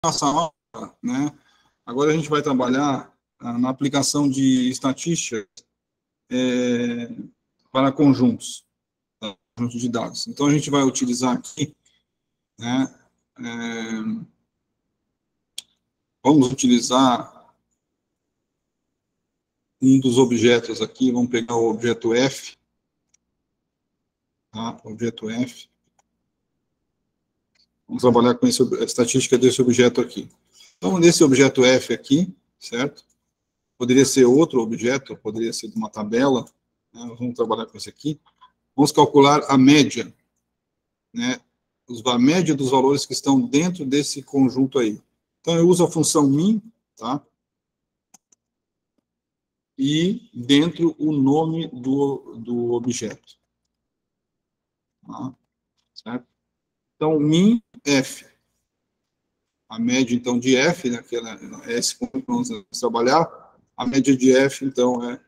nossa aula, né, agora a gente vai trabalhar na aplicação de estatística para conjuntos, tá? Conjuntos de dados. Então, a gente vai utilizar aqui, né, vamos utilizar um dos objetos aqui, vamos pegar o objeto F, tá? Objeto F. Vamos trabalhar com a estatística desse objeto aqui. Então, nesse objeto F aqui, certo? Poderia ser outro objeto, poderia ser de uma tabela, né? Vamos trabalhar com esse aqui. Vamos calcular a média, né? A média dos valores que estão dentro desse conjunto aí. Então, eu uso a função min, tá? E dentro o nome do objeto. Tá? Certo? Então, min f. A média, então, de f, né, que é esse ponto que nós vamos trabalhar, a média de f, então, é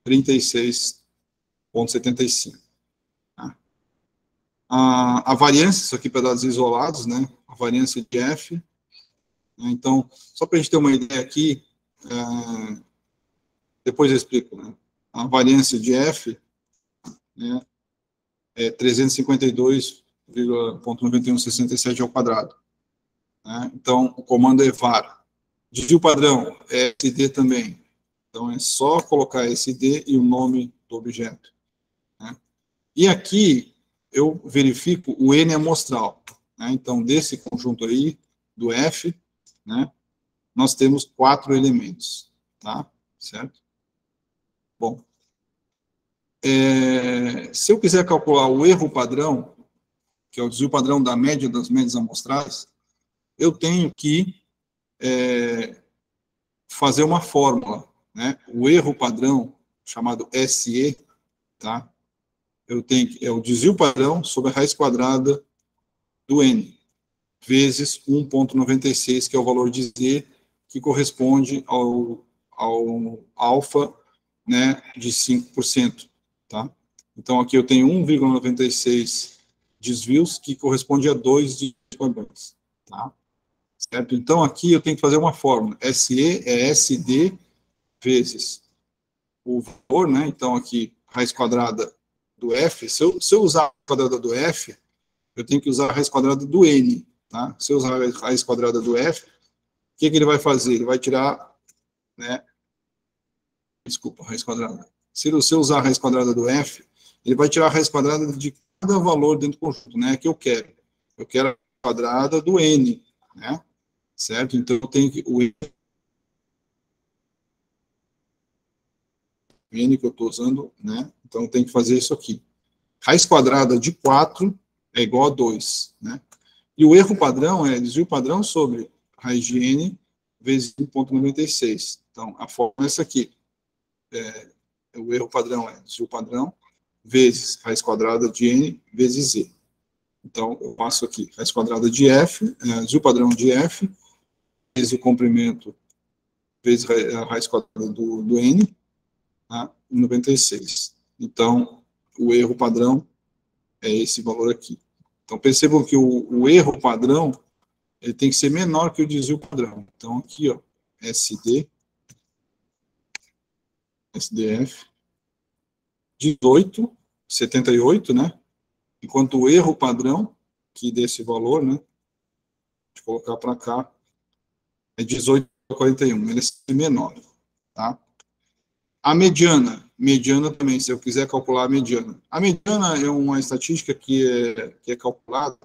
36,75. Tá? A variância, isso aqui para dados isolados, né, a variância de f, né, então, só para a gente ter uma ideia aqui, depois eu explico, né, a variância de f, né, é 352,9167 ao quadrado. Né? Então, o comando é var. Desvio padrão é SD também. Então, é só colocar SD e o nome do objeto. Né? E aqui, eu verifico o N amostral. Né? Então, desse conjunto aí, do F, né, nós temos 4 elementos. Tá? Certo? Bom. Se eu quiser calcular o erro padrão, que é o desvio padrão da média das médias amostrais, eu tenho que fazer uma fórmula, né? O erro padrão, chamado SE, tá? Eu tenho que, é o desvio padrão sobre a raiz quadrada do N, vezes 1,96, que é o valor de Z, que corresponde ao alfa, né, de 5%, tá? Então, aqui eu tenho 1,96 desvios, que corresponde a 2 desvios padrões, tá? Certo? Então, aqui eu tenho que fazer uma fórmula. SE é SD vezes o valor, né? Então, aqui, raiz quadrada do F. Se eu usar a raiz quadrada do F, eu tenho que usar a raiz quadrada do N, tá? Se eu usar a raiz quadrada do F, o que ele vai fazer? Ele vai tirar, né? Desculpa, raiz quadrada. Se eu usar a raiz quadrada do F, ele vai tirar a raiz quadrada de cada valor dentro do conjunto, né? Que eu quero. Eu quero a raiz quadrada do N, né? Certo? Então, eu tenho que... O N que eu estou usando, né? Então, eu tenho que fazer isso aqui. Raiz quadrada de 4 é igual a 2, né? E o erro padrão é desvio padrão sobre raiz de N vezes 1,96. Então, a fórmula é essa aqui. O erro padrão é desvio padrão vezes raiz quadrada de N vezes Z. Então, eu passo aqui, raiz quadrada de F, desvio padrão de F, vezes o comprimento, vezes a raiz quadrada do N, tá? 96. Então, o erro padrão é esse valor aqui. Então, percebam que o erro padrão ele tem que ser menor que o desvio padrão. Então, aqui, ó, SDF, 18,78, né? Enquanto o erro padrão, que desse valor, né? Deixa eu colocar para cá, é 18,41, ele é menor, tá? A mediana também, se eu quiser calcular a mediana. A mediana é uma estatística que é calculada,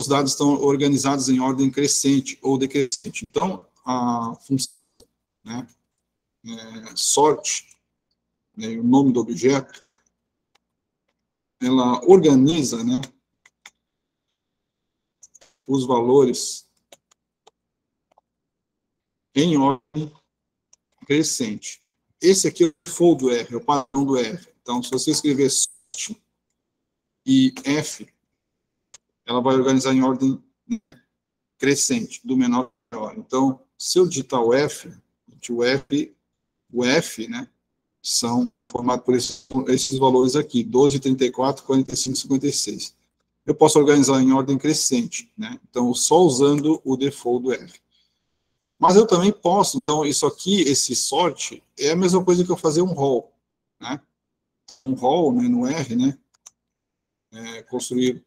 os dados estão organizados em ordem crescente ou decrescente. Então, a função, né, sorte, né, o nome do objeto, ela organiza, né, os valores em ordem crescente. Esse aqui é o default do R, é o padrão do R. Então, se você escrever sorte e F, ela vai organizar em ordem crescente, do menor para o maior. Então, se eu digitar o F, né, são formados por esses valores aqui, 12, 34, 45, 56. eu posso organizar em ordem crescente, né? Então, só usando o default do R. Mas eu também posso, então, isso aqui, esse sort, é a mesma coisa que eu fazer um roll, né? Um roll, né, no R, né? Construir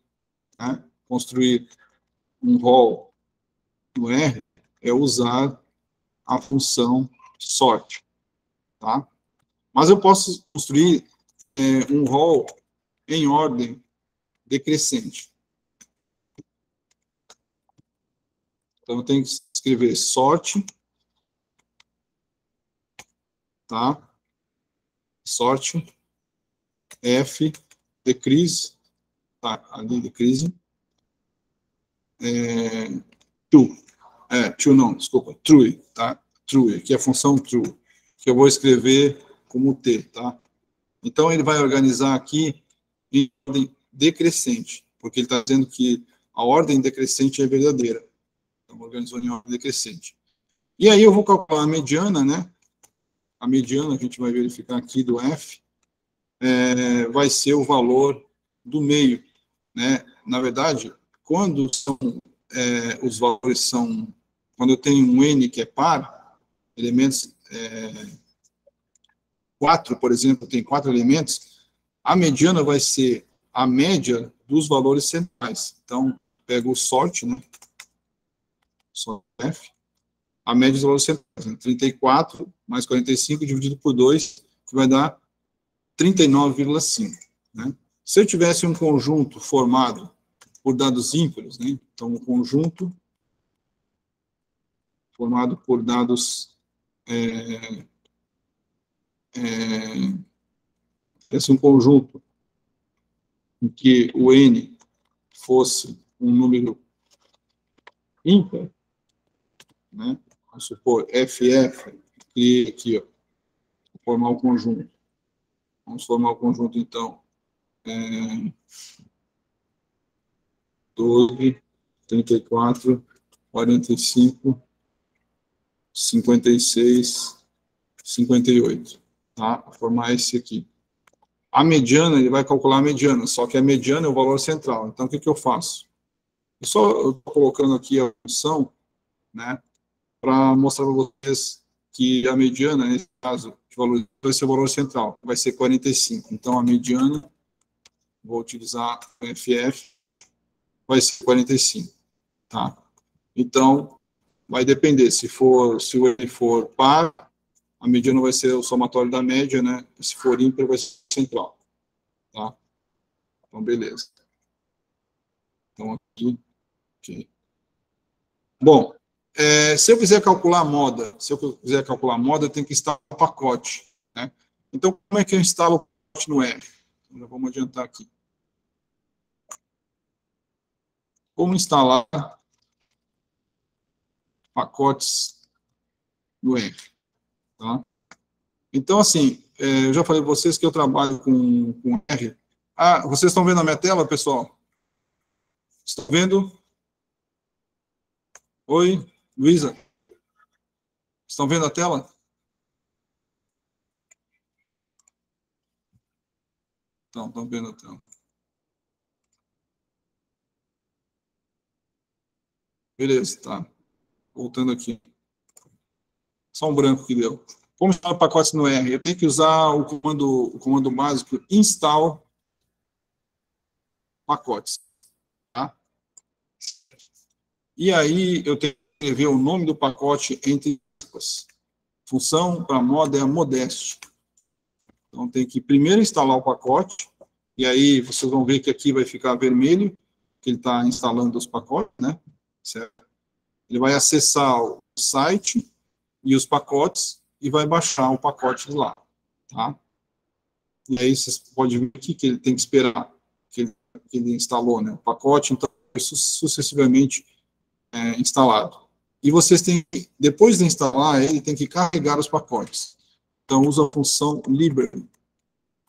um roll no R é usar a função sort, tá? Mas eu posso construir um roll em ordem decrescente. Então, eu tenho que escrever sort, tá? Sort, F, decrease, tá? Ali, decrease, true, tá? True, que é a função true, que eu vou escrever como T, tá? Então, ele vai organizar aqui em ordem decrescente, porque ele está dizendo que a ordem decrescente é verdadeira. Então, organizou em ordem decrescente. E aí eu vou calcular a mediana, né? A mediana, a gente vai verificar aqui do F, vai ser o valor do meio, né? Na verdade, quando os valores são, quando eu tenho um N que é par, elementos 4, por exemplo, tem 4 elementos, a mediana vai ser a média dos valores centrais. Então, pego o sort, né? Sort F, a média dos valores centrais, né? 34 mais 45 dividido por 2, que vai dar 39,5. Né? Se eu tivesse um conjunto formado por dados ímpares, né? Então, um conjunto formado por dados esse é um conjunto em que o N fosse um número ímpar, né? Vamos supor, FF, e aqui, ó, formar o conjunto. Vamos formar o conjunto, então, 12, 34, 45, 56, 58, tá? Vou formar esse aqui. A mediana, ele vai calcular a mediana, só que a mediana é o valor central. Então, o que eu faço? Eu estou colocando aqui a função, né, para mostrar para vocês que a mediana, nesse caso, de valor, vai ser o valor central, vai ser 45. Então, a mediana, vou utilizar o FF, vai ser 45, tá? Então, vai depender, se o N for par, a mediana vai ser o somatório da média, né? Se for ímpar, vai ser central, tá? Então, beleza. Então, aqui. Bom, se eu quiser calcular a moda, eu tenho que instalar o pacote, né? Então, como é que eu instalo o pacote no R? Já vamos adiantar aqui. Como instalar pacotes no R, tá? Então, assim, eu já falei para vocês que eu trabalho com R. Ah, vocês estão vendo a minha tela, pessoal? Estão vendo? Oi, Luísa? Estão vendo a tela? Então, estão vendo a tela. Beleza, tá. Voltando aqui. Só um branco que deu. Como instalar pacotes no R? Eu tenho que usar o comando básico install pacotes. Tá? E aí eu tenho que escrever o nome do pacote entre aspas. Função para moda é a modeste. Então tem que primeiro instalar o pacote, e aí vocês vão ver que aqui vai ficar vermelho, que ele está instalando os pacotes, né? Certo? Ele vai acessar o site e os pacotes e vai baixar o pacote de lá, tá? E aí vocês podem ver aqui que ele tem que esperar que ele instalou, né? O pacote, então, sucessivamente instalado. E vocês têm, depois de instalar, ele tem que carregar os pacotes. Então, usa a função library.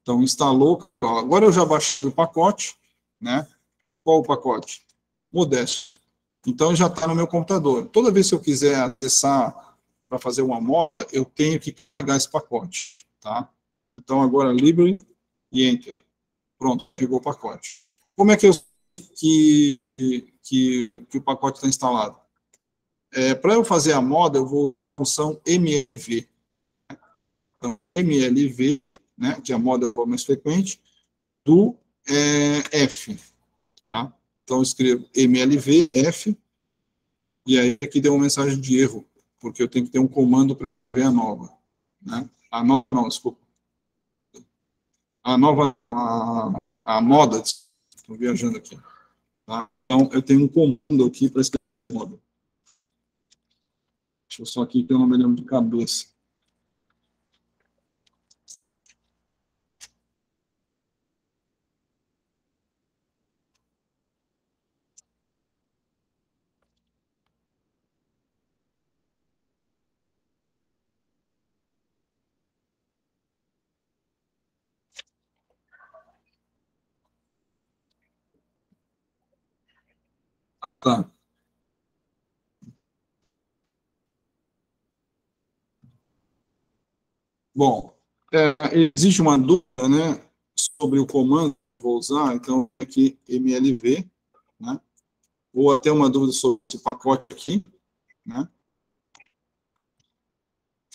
Então, instalou, agora eu já baixei o pacote, né? Qual o pacote? Modesto. Então, já está no meu computador. Toda vez que eu quiser acessar para fazer uma moda, eu tenho que carregar esse pacote, tá? Então, agora library e enter. Pronto, pegou o pacote. Como é que eu que o pacote está instalado. Para eu fazer a moda, eu vou à função MLV. Então, MLV, né, que é a moda mais frequente, do F. Tá? Então, eu escrevo MLV, F, e aí aqui deu uma mensagem de erro, porque eu tenho que ter um comando para ver a nova. Né? A nova, não, desculpa. A nova, a moda, estou viajando aqui. Tá? Então, eu tenho um comando aqui para escrever a moda. Deixa eu só aqui que eu não me lembro de cabeça. Tá. Bom, existe uma dúvida, né, sobre o comando que vou usar, então aqui MLV, né, ou até uma dúvida sobre esse pacote aqui, né,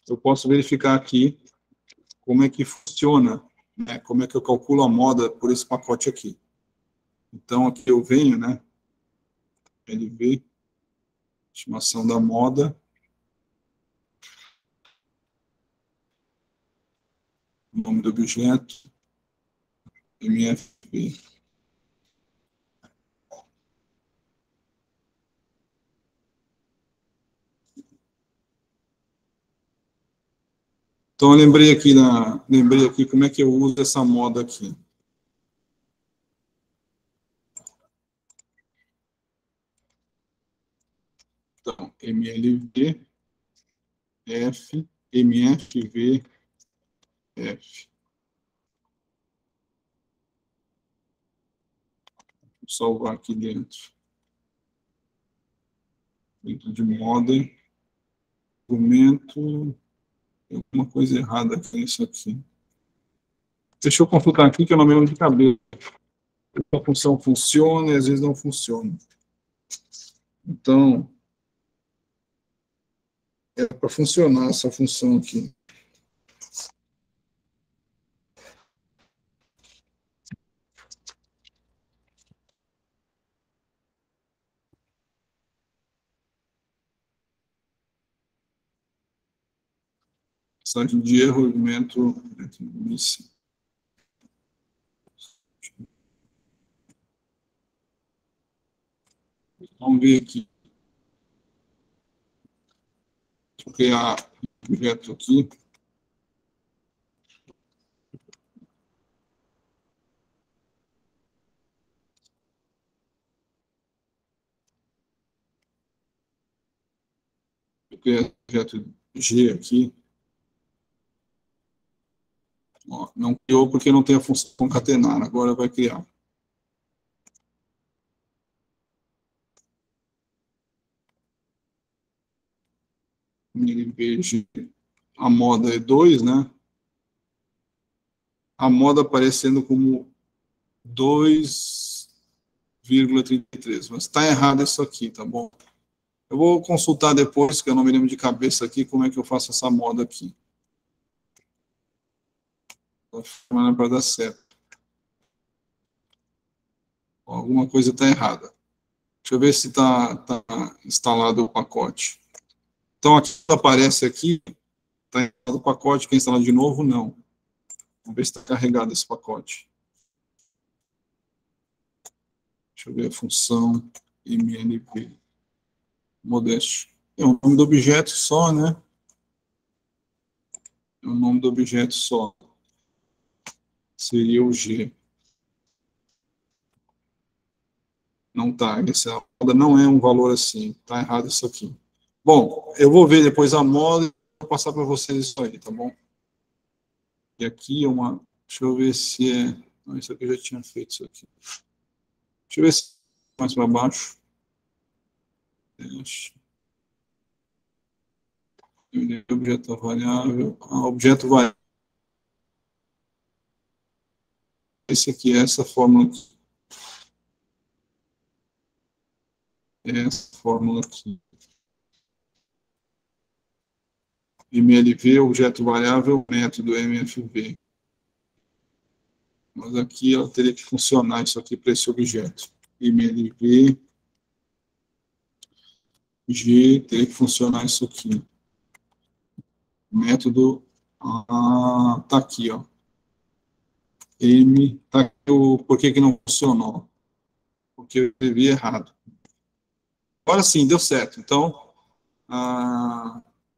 eu posso verificar aqui como é que funciona, né, como é que eu calculo a moda por esse pacote aqui. Então aqui eu venho, né, MLV, estimação da moda, nome do objeto, MFV. Então, eu lembrei aqui como é que eu uso essa moda aqui. Então, MLV, F, MFV, F. Vou salvar aqui dentro. Dentro de moda, documento, tem alguma coisa errada aqui nisso aqui. Deixa eu consultar aqui que eu não me lembro de cabeça. A função funciona e às vezes não funciona. Então, é para funcionar essa função aqui. Mensagem de erro, elemento. Vamos ver aqui. Vou criar um objeto aqui. Vou criar um objeto G aqui. Ó, não criou porque não tem a função concatenar, agora vai criar. Ele veja a moda é 2, né? A moda aparecendo como 2,33, mas está errado isso aqui, tá bom? Eu vou consultar depois, que eu não me lembro de cabeça aqui, como é que eu faço essa moda aqui. Para dar certo. Alguma coisa está errada. Deixa eu ver se está instalado o pacote. Então, aqui aparece aqui, está instalado o pacote, quer instalar de novo? Não. Vamos ver se está carregado esse pacote. Deixa eu ver a função MNP. Modesto. É o nome do objeto só, né? É o nome do objeto só. Seria o G. Não está. Essa moda não é um valor assim. Está errado isso aqui. Bom, eu vou ver depois a moda e vou passar para vocês isso aí, tá bom? E aqui é uma... Deixa eu ver se é... Não, isso aqui eu já tinha feito isso aqui. Deixa eu ver se é mais para baixo. Objeto variável. Objeto variável. Esse aqui é essa fórmula aqui. essa fórmula aqui. MLV, objeto variável, método MFV. Mas aqui ela teria que funcionar isso aqui para esse objeto. MLV, G, teria que funcionar isso aqui. Método, tá aqui, ó. M, tá aqui por que que não funcionou? Porque eu escrevi errado. Agora sim, deu certo. Então,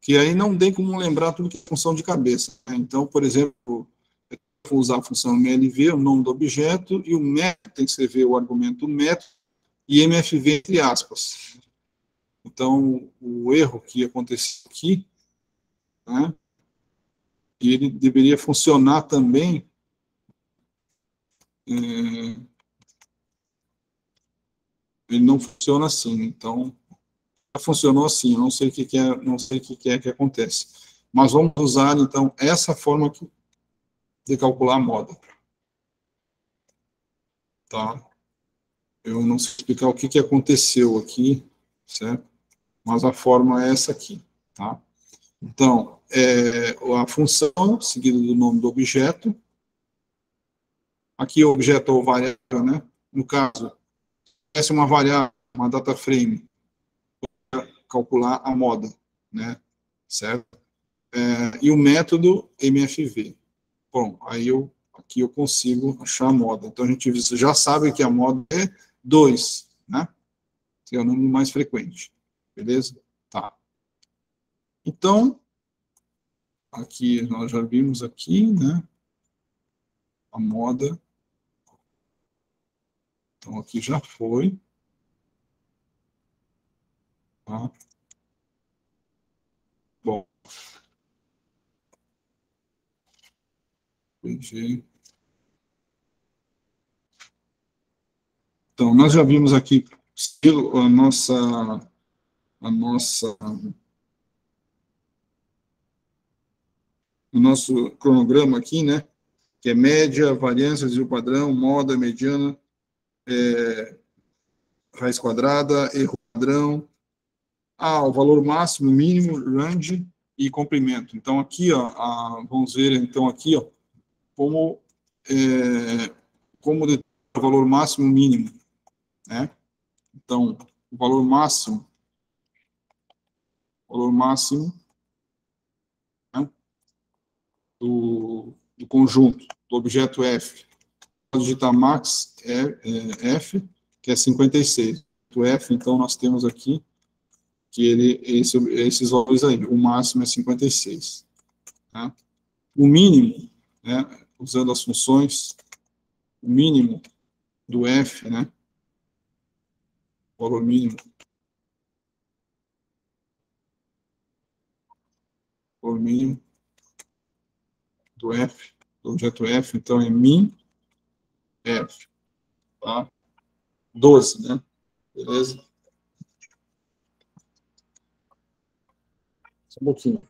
que aí não tem como lembrar tudo que é função de cabeça, né? Então, por exemplo, eu vou usar a função MLV, o nome do objeto, e o método tem que escrever o argumento método e MFV entre aspas. Então, o erro que aconteceu aqui, né, ele deveria funcionar também ele não funciona assim. Então, funcionou assim, eu não sei o que é, não sei o que é que acontece. Mas vamos usar, então, essa forma aqui de calcular a moda. Tá? Eu não sei explicar o que que aconteceu aqui, certo? Mas a forma é essa aqui, tá? Então, a função, seguida do nome do objeto. Aqui o objeto ou variável, né? No caso, essa é uma variável, uma data frame, para calcular a moda, né? Certo? E o método MFV. Bom, aí aqui eu consigo achar a moda. Então, a gente já sabe que a moda é 2, né? Que é o número mais frequente. Beleza? Tá. Então, aqui nós já vimos aqui, né? A moda. Então, aqui já foi. Tá? Bom. PG. Então, nós já vimos aqui o nosso cronograma aqui, né? Que é média, variância, desvio padrão, moda, mediana, raiz quadrada, erro padrão, o valor máximo, mínimo, range e comprimento. Então, aqui, ó, vamos ver, então, aqui, ó, como determinar o valor máximo e mínimo, né? Então, o valor máximo, né, do conjunto, do objeto F. Vou digitar max F, que é 56. O F, então, nós temos aqui que esses valores aí, o máximo é 56. Tá? O mínimo, né, usando as funções, o mínimo do F, né, o valor mínimo, do F, do objeto F, então é min F, tá? 12, né? Beleza? Só um pouquinho.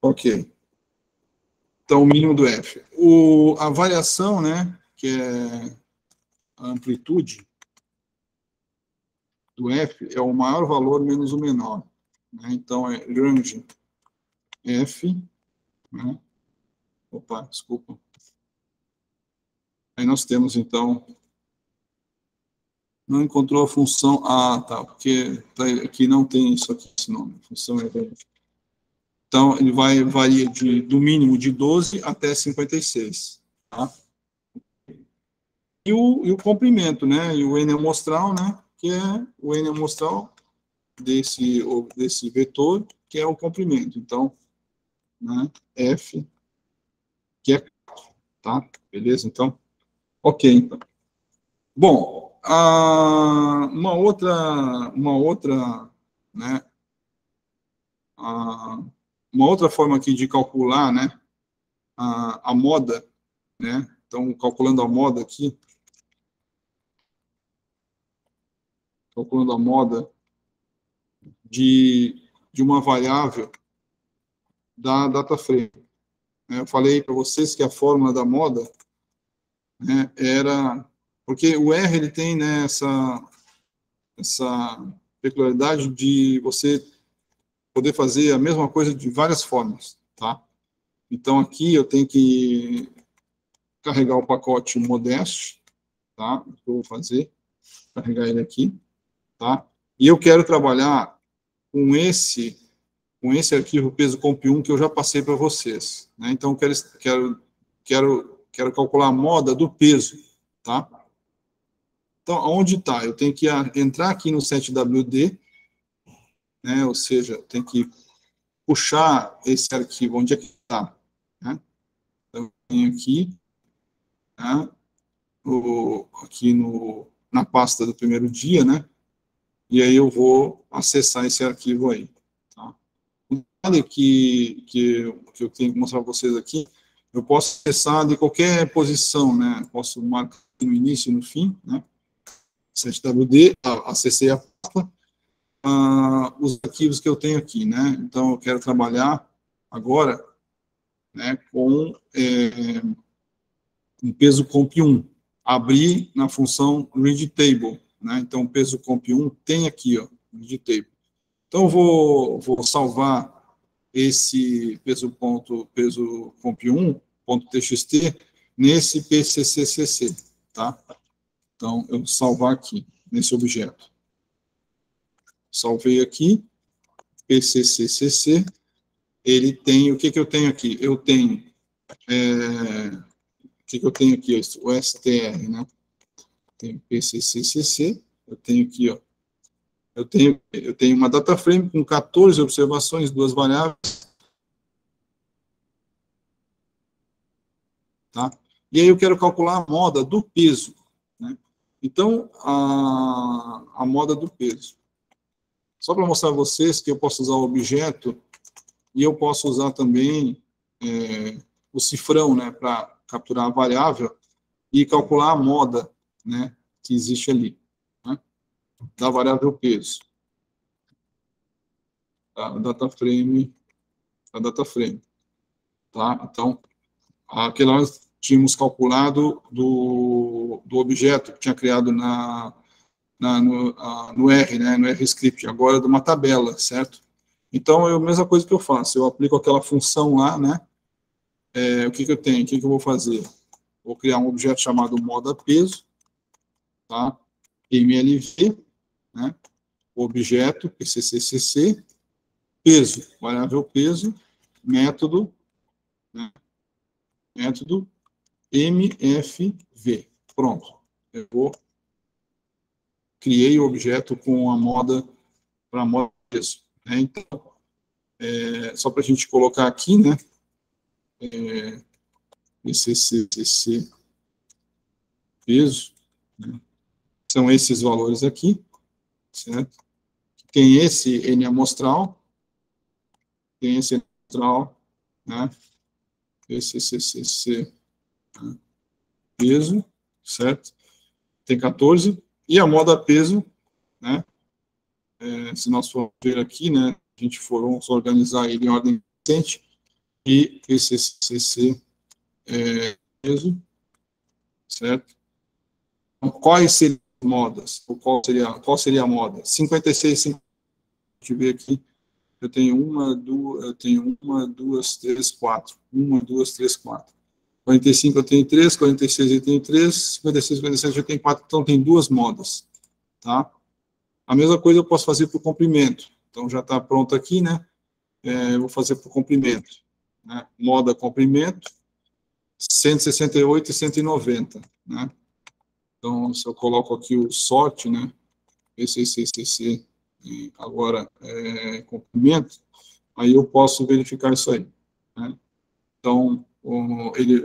Ok. Então, o mínimo do F. A variação, né, que é a amplitude do F, é o maior valor menos o menor. Né? Então, é range F, né? Opa, desculpa. Aí nós temos, então, não encontrou a função, tá, porque aqui não tem isso aqui, esse nome, função é range. Então, ele varia do mínimo de 12 até 56, tá? E o comprimento, né? E o N amostral, né? Que é o N amostral desse vetor, que é o comprimento. Então, né? F, que é 4, tá? Beleza? Então, ok. Então. Bom, uma outra, né? Uma outra forma aqui de calcular, né? A moda, né? Então, calculando a moda aqui, calculando a moda de uma variável da data frame. Eu falei para vocês que a fórmula da moda né, era... Porque o R, ele tem, né, essa peculiaridade de você poder fazer a mesma coisa de várias formas, tá? Então, aqui eu tenho que carregar o pacote Modeste, tá? Eu vou fazer, carregar ele aqui, tá? E eu quero trabalhar com esse arquivo peso comp1 que eu já passei para vocês, né? Então, quero calcular a moda do peso, tá? Então, onde está? Eu tenho que entrar aqui no 7WD, né? Ou seja, eu tenho que puxar esse arquivo, onde é que está, né? Então, eu venho aqui, né? Aqui na pasta do primeiro dia, né? E aí eu vou acessar esse arquivo aí, tá? O detalhe que eu tenho que mostrar para vocês aqui, eu posso acessar de qualquer posição, né? Posso marcar no início e no fim, né? 7WD, acessei a pasta, os arquivos que eu tenho aqui, né? Então, eu quero trabalhar agora, né, com um peso comp1, abrir na função read table, né? Então, o peso comp1 tem aqui, ó, read table. Então, eu vou salvar esse peso comp1.txt nesse pccc, tá? Então, eu vou salvar aqui, nesse objeto. Salvei aqui, pccc, ele tem, o que eu tenho aqui? Eu tenho, o que eu tenho aqui? O str, né? Tem pccc, eu tenho aqui, ó, eu tenho uma data frame com 14 observações, 2 variáveis, tá? E aí eu quero calcular a moda do peso, né? Então, a moda do peso. Só para mostrar a vocês que eu posso usar o objeto e eu posso usar também o cifrão, né, para capturar a variável e calcular a moda, né, que existe ali, né, da variável peso. Tá? A data frame, tá? Então, aqui nós tínhamos calculado do objeto que tinha criado no R, né, no RScript, agora de uma tabela, certo? Então, é a mesma coisa que eu faço, eu aplico aquela função lá, né, o que eu tenho, o que eu vou fazer? Vou criar um objeto chamado moda peso, tá? MLV, né, objeto, pccc, peso, variável peso, método, né, método MFV. Pronto. Eu criei o objeto com a moda para moda peso, né? Então, só para a gente colocar aqui, né? PCCC peso, né? São esses valores aqui, certo? Tem esse N amostral, tem esse N amostral, né? PCCC, né? Peso, certo? Tem 14, e a moda peso, né? Se nós formos ver aqui, né? A gente for organizar ele em ordem crescente, e PCCC peso, certo? Então, quais seriam as modas? Ou qual seria a moda? 56, a gente vê aqui, eu tenho uma, duas, três, quatro. 45 eu tenho 3, 46 eu tenho 3, 56, 57 eu tenho 4, então tem 2 modas, tá? A mesma coisa eu posso fazer para o comprimento. Então já está pronto aqui, né? Eu vou fazer para o comprimento, né? Moda comprimento, 168 e 190, né? Então, se eu coloco aqui o sort, né? PCCC, agora comprimento, aí eu posso verificar isso aí, né? Então, ele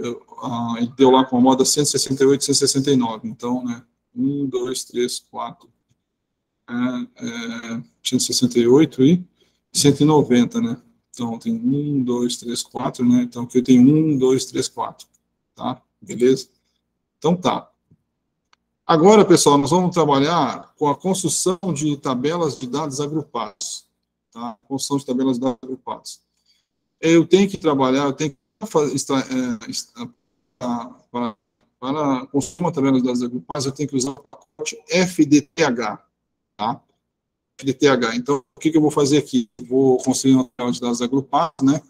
deu lá com a moda 168 e 169. Então, né? 1, 2, 3, 4. 168 e 190, né? Então, tem 1, 2, 3, 4, né? Então, aqui eu tenho 1, 2, 3, 4. Tá? Beleza? Então, tá. Agora, pessoal, nós vamos trabalhar com a construção de tabelas de dados agrupados. Tá? Construção de tabelas de dados agrupados. Eu tenho que trabalhar, eu tenho que para para construir uma tabela de dados agrupados, eu tenho que usar o pacote FDTH, tá? FDTH. Então, o que eu vou fazer aqui? Eu vou construir uma tabela de dados agrupados, né?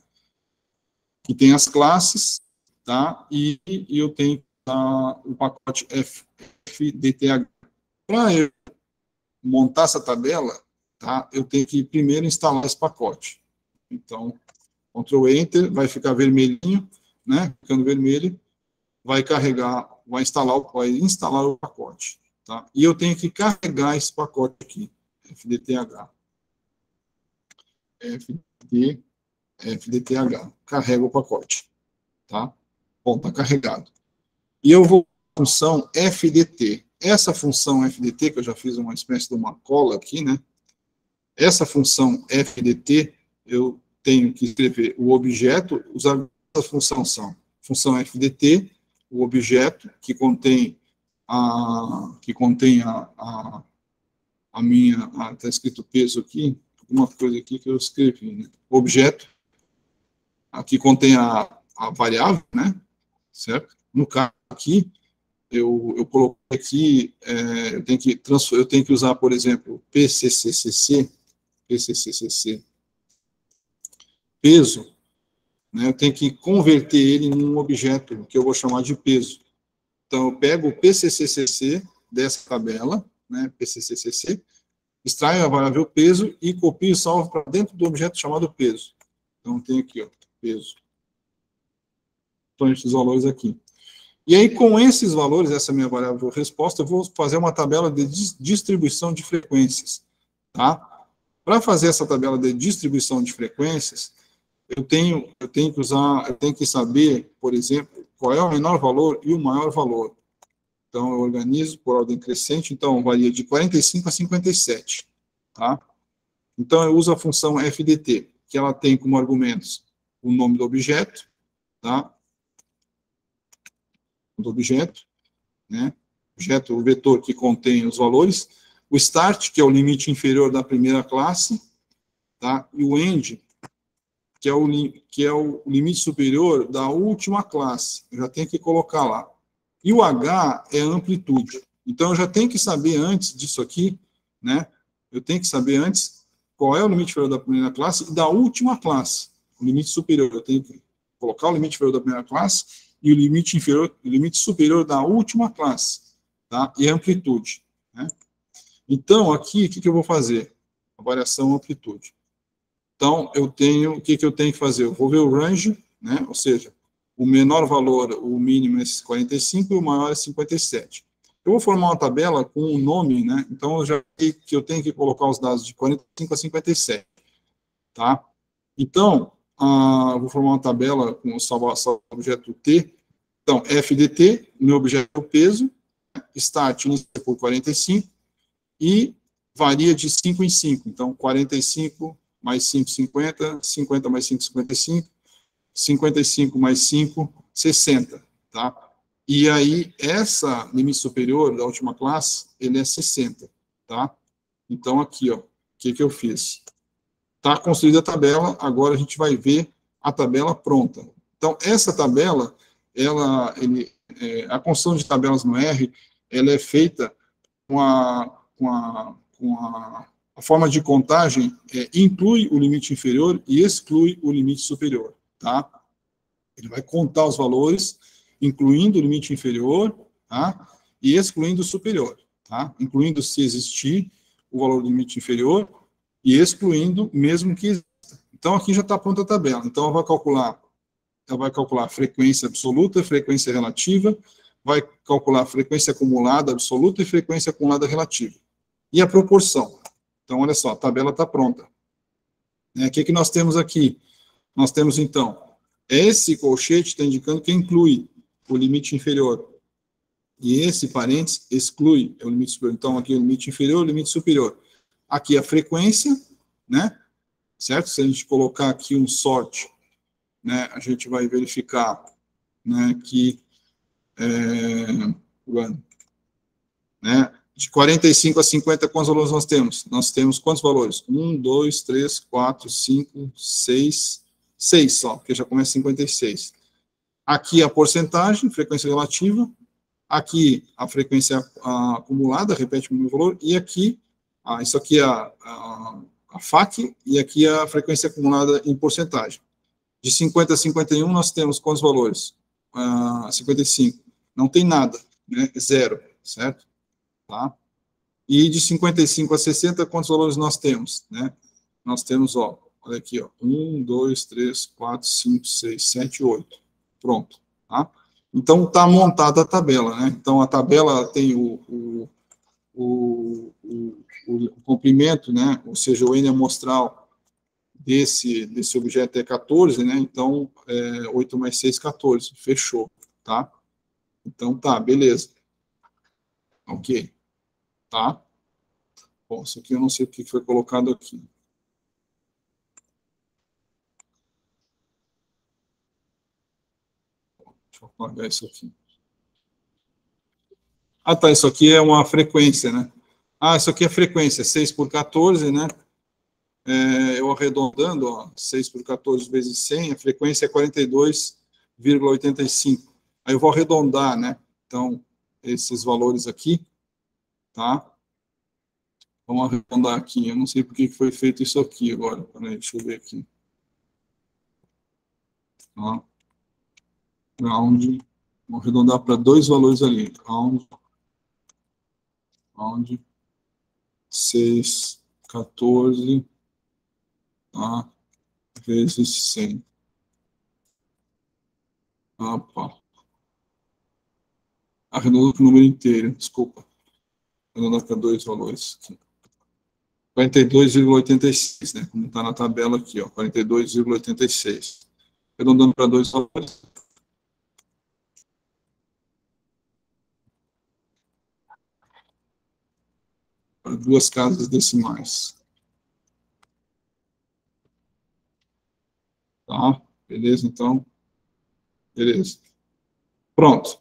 Que tem as classes, tá? E eu tenho o pacote FDTH. Para eu montar essa tabela, tá? Eu tenho que primeiro instalar esse pacote. Então, Ctrl Enter, vai ficar vermelhinho, né? Ficando vermelho, vai carregar, vai instalar o pacote, tá? E eu tenho que carregar esse pacote aqui, FDTH. FDTH. Carrega o pacote, tá? Bom, tá carregado. E eu vou para a função FDT. Essa função FDT, que eu já fiz uma espécie de uma cola aqui, né? Essa função FDT, eu tenho que escrever o objeto, os argumentos da função são função FDT, o objeto que contém a minha, está escrito peso aqui, alguma coisa aqui que eu escrevi, né? O objeto, aqui contém a variável, né? Certo? No caso aqui, eu coloquei aqui, eu tenho que usar, por exemplo, PCCCC, peso, né, eu tenho que converter ele num objeto que eu vou chamar de peso. Então, eu pego o PCCCC dessa tabela, né, PCCCC, extraio a variável peso e copio e salvo para dentro do objeto chamado peso. Então, tem aqui, ó, peso. Então, esses valores aqui. E aí, com esses valores, essa minha variável resposta, eu vou fazer uma tabela de distribuição de frequências, tá? Para fazer essa tabela de distribuição de frequências, eu tenho que saber, por exemplo, qual é o menor valor e o maior valor. Então, eu organizo por ordem crescente, então varia de 45 a 57, tá? Então, eu uso a função FDT, que ela tem como argumentos o nome do objeto, tá? Do objeto, né? O vetor que contém os valores, o start, que é o limite inferior da primeira classe, tá? E o end, que é o limite superior da última classe. Eu já tenho que colocar lá. E o H é a amplitude. Então, eu já tenho que saber antes disso aqui, né? Eu tenho que saber antes qual é o limite inferior da primeira classe e da última classe. O limite superior. Eu tenho que colocar o limite inferior da primeira classe e o limite superior da última classe, tá? E a amplitude, né? Então, aqui, o que eu vou fazer? A variação amplitude. Então, o que eu tenho que fazer? Eu vou ver o range, né? Ou seja, o menor valor, o mínimo é 45 e o maior é 57. Eu vou formar uma tabela com um nome, né? Então, eu já sei que eu tenho que colocar os dados de 45 a 57, tá? Então, eu vou formar uma tabela com o objeto T. Então, FDT, meu objeto é o peso, start inicia por 45 e varia de 5 em 5. Então, 45 mais 5, 50, 50 mais 5, 55, 55 mais 5, 60, tá? E aí, essa limite superior da última classe, ele é 60, tá? Então, aqui, ó, o que eu fiz? Está construída a tabela, agora a gente vai ver a tabela pronta. Então, essa tabela, a construção de tabelas no R, ela é feita com a forma de contagem, inclui o limite inferior e exclui o limite superior, tá? Ele vai contar os valores, incluindo o limite inferior, tá? E excluindo o superior, tá? Incluindo se existir o valor do limite inferior e excluindo mesmo que exista. Então, aqui já está pronta a tabela. Então, ela vai calcular a frequência absoluta, frequência relativa, vai calcular a frequência acumulada absoluta e frequência acumulada relativa. E a proporção. Então, olha só, a tabela está pronta. O que nós temos aqui? Nós temos, então, esse colchete está indicando que inclui o limite inferior. E esse parênteses exclui o limite superior. Então, aqui o limite inferior, o limite superior. Aqui a frequência, né? Certo? Se a gente colocar aqui um sort, né, a gente vai verificar, né, que né, de 45 a 50, quantos valores nós temos? Nós temos quantos valores? 1, 2, 3, 4, 5, 6, 6 só, porque já começa 56. Aqui a porcentagem, frequência relativa, Aqui, a frequência acumulada, repete o mesmo valor, e aqui, isso aqui é a FAC, e aqui a frequência acumulada em porcentagem. De 50 a 51, nós temos quantos valores? 55. Não tem nada, né? Zero, certo? Tá? E de 55 a 60, quantos valores nós temos? Né? Nós temos, ó, olha aqui, ó, 1, 2, 3, 4, 5, 6, 7, 8. Pronto. Tá? Então, está montada a tabela. Né? Então, a tabela tem o comprimento, né? Ou seja, o N amostral desse objeto é 14, né? Então, 8 mais 6, 14. Fechou. Tá? Então, tá, beleza. Ok. Tá? Bom, isso aqui eu não sei o que foi colocado aqui. Deixa eu apagar isso aqui. Ah, tá, isso aqui é uma frequência, né? Ah, isso aqui é frequência, 6 por 14, né? Eu arredondando, ó, 6 por 14 vezes 100, a frequência é 42,85. Aí eu vou arredondar, né? Então, esses valores aqui, tá? Vamos arredondar aqui. Eu não sei por que foi feito isso aqui agora. Peraí, deixa eu ver aqui. Ó. Round. Vamos arredondar para 2 valores ali. Round 6, 14, tá? Vezes 100. Opa. Arredondando para o número inteiro, desculpa. Arredondando para 2 valores. 42,86, né? Como está na tabela aqui, ó. 42,86. Arredondando para 2 valores. Para 2 casas decimais. Tá? Beleza, então. Beleza. Pronto.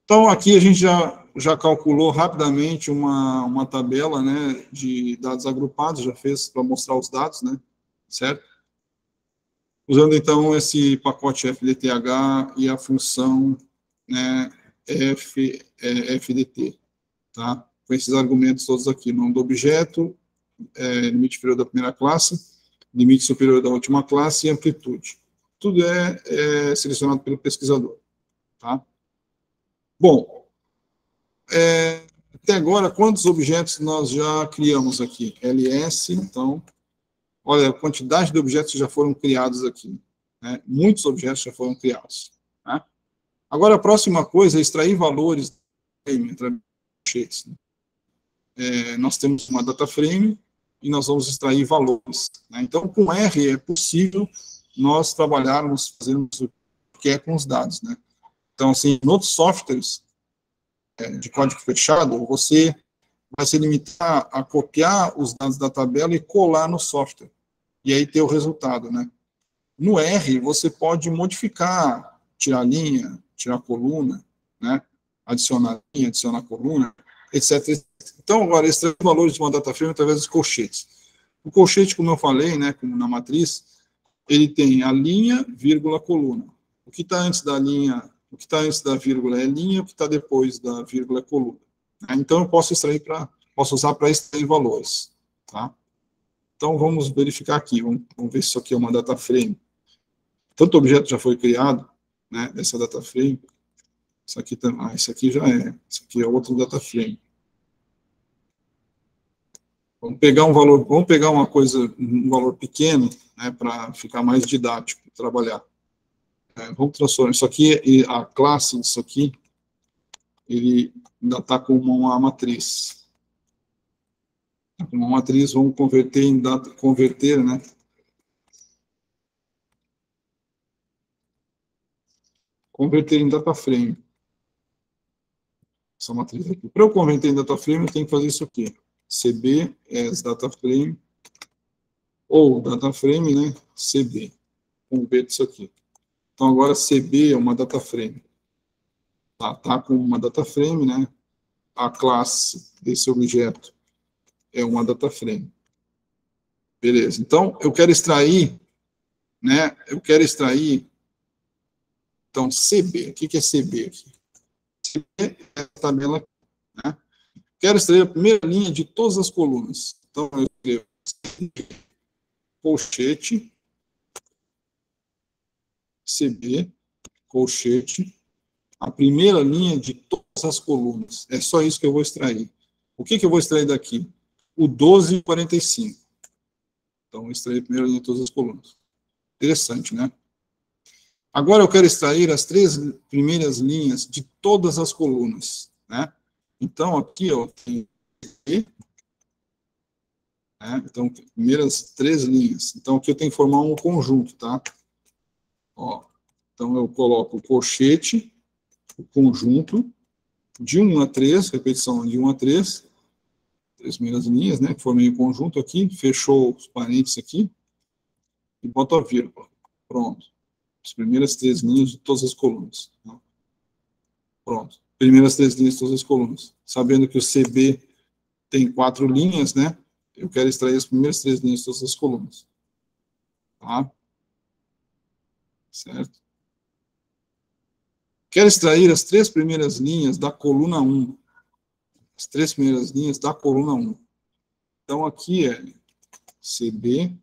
Então, aqui a gente já calculou rapidamente uma tabela, né, de dados agrupados, já fez para mostrar os dados, né, certo? Usando, então, esse pacote FDTH e a função, né, FDT, tá? Com esses argumentos todos aqui, nome do objeto, limite inferior da primeira classe, limite superior da última classe e amplitude. Tudo é selecionado pelo pesquisador, tá? Bom, até agora, quantos objetos nós já criamos aqui? LS, então, olha a quantidade de objetos que já foram criados aqui. Né? Muitos objetos já foram criados. Né? Agora, a próxima coisa é extrair valores através de nós temos uma data frame e nós vamos extrair valores. Né? Então, com R é possível nós trabalharmos, fazermos o que é com os dados. Né? Então, assim, em outros softwares de código fechado, você vai se limitar a copiar os dados da tabela e colar no software. E aí ter o resultado, né? No R, você pode modificar, tirar linha, tirar coluna, né? Adicionar linha, adicionar coluna, etc. Então, agora, extrair valores de uma data frame através dos colchetes. O colchete, como eu falei, né, como na matriz, ele tem a linha, vírgula, coluna. O que está antes da linha, o que está antes da vírgula é linha, o que está depois da vírgula é coluna. Então, eu posso usar para extrair valores. Tá? Então, vamos verificar aqui. Vamos ver se isso aqui é uma data frame. Tanto objeto já foi criado, né, dessa data frame. Isso aqui, isso aqui já é. Isso aqui é outro data frame. Vamos pegar uma coisa, um valor pequeno, né, para ficar mais didático, trabalhar. Vamos transformar isso aqui, e a classe disso aqui, ele ainda está com uma matriz. Uma matriz, vamos converter em data, né? Converter em data frame. Essa matriz aqui. Para eu converter em data frame, eu tenho que fazer isso aqui. CB as data frame, ou data frame, né? CB. Converter isso aqui. Então, agora CB é uma data frame. Tá com uma data frame, né? A classe desse objeto é uma data frame. Beleza. Então, eu quero extrair, né? Então, CB. O que é CB aqui? essa tabela aqui, né? Quero extrair a primeira linha de todas as colunas. Então, eu escrevo colchete, CB, colchete, a primeira linha de todas as colunas. É só isso que eu vou extrair. O que eu vou extrair daqui? O 12 e o 45. Então, eu extraí a primeira linha de todas as colunas. Interessante, né? Agora eu quero extrair as 3 primeiras linhas de todas as colunas, né? Então, aqui, ó, tem aqui, né? Então, primeiras 3 linhas. Então, aqui eu tenho que formar um conjunto, tá? Ó, então, eu coloco o colchete, o conjunto, de 1 a 3, repetição de 1 a 3, 3 primeiras linhas, né? Formei o conjunto aqui, fechou os parênteses aqui, e boto a vírgula. Pronto. As primeiras 3 linhas de todas as colunas. Tá? Pronto. Primeiras 3 linhas de todas as colunas. Sabendo que o CB tem 4 linhas, né? Eu quero extrair as primeiras 3 linhas de todas as colunas. Tá? Certo? Quero extrair as 3 primeiras linhas da coluna 1. As 3 primeiras linhas da coluna 1. Então, aqui é CB,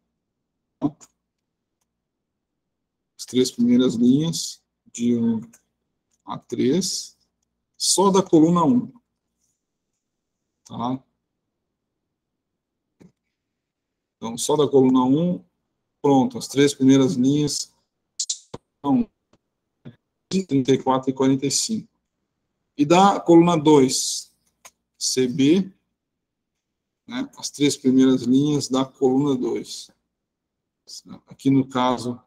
as 3 primeiras linhas, de 1 a 3, só da coluna 1. Tá? Então, só da coluna 1, pronto, as 3 primeiras linhas são 34 e 45. E da coluna 2, CB, né, as 3 primeiras linhas da coluna 2. Aqui no caso,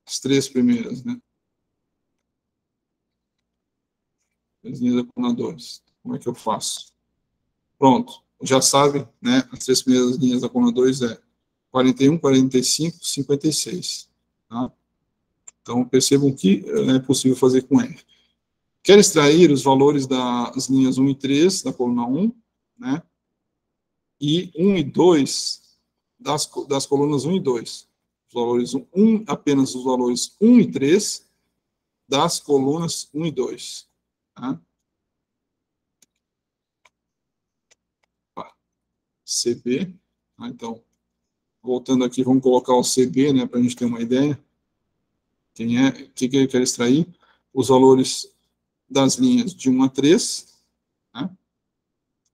as 3 primeiras, né? As linhas da coluna 2. Como é que eu faço? Pronto, já sabe, né? As 3 primeiras linhas da coluna 2 é 41, 45, 56. Tá? Então, percebam que é possível fazer com R. Quero extrair os valores das linhas 1 e 3 da coluna 1, né? E 1 e 2 das colunas 1 e 2. Os valores 1, apenas os valores 1 e 3 das colunas 1 e 2. Tá? CB. Tá? Então, voltando aqui, vamos colocar o CB, né, para a gente ter uma ideia. O que ele quer extrair? Os valores das linhas de 1 a 3, né,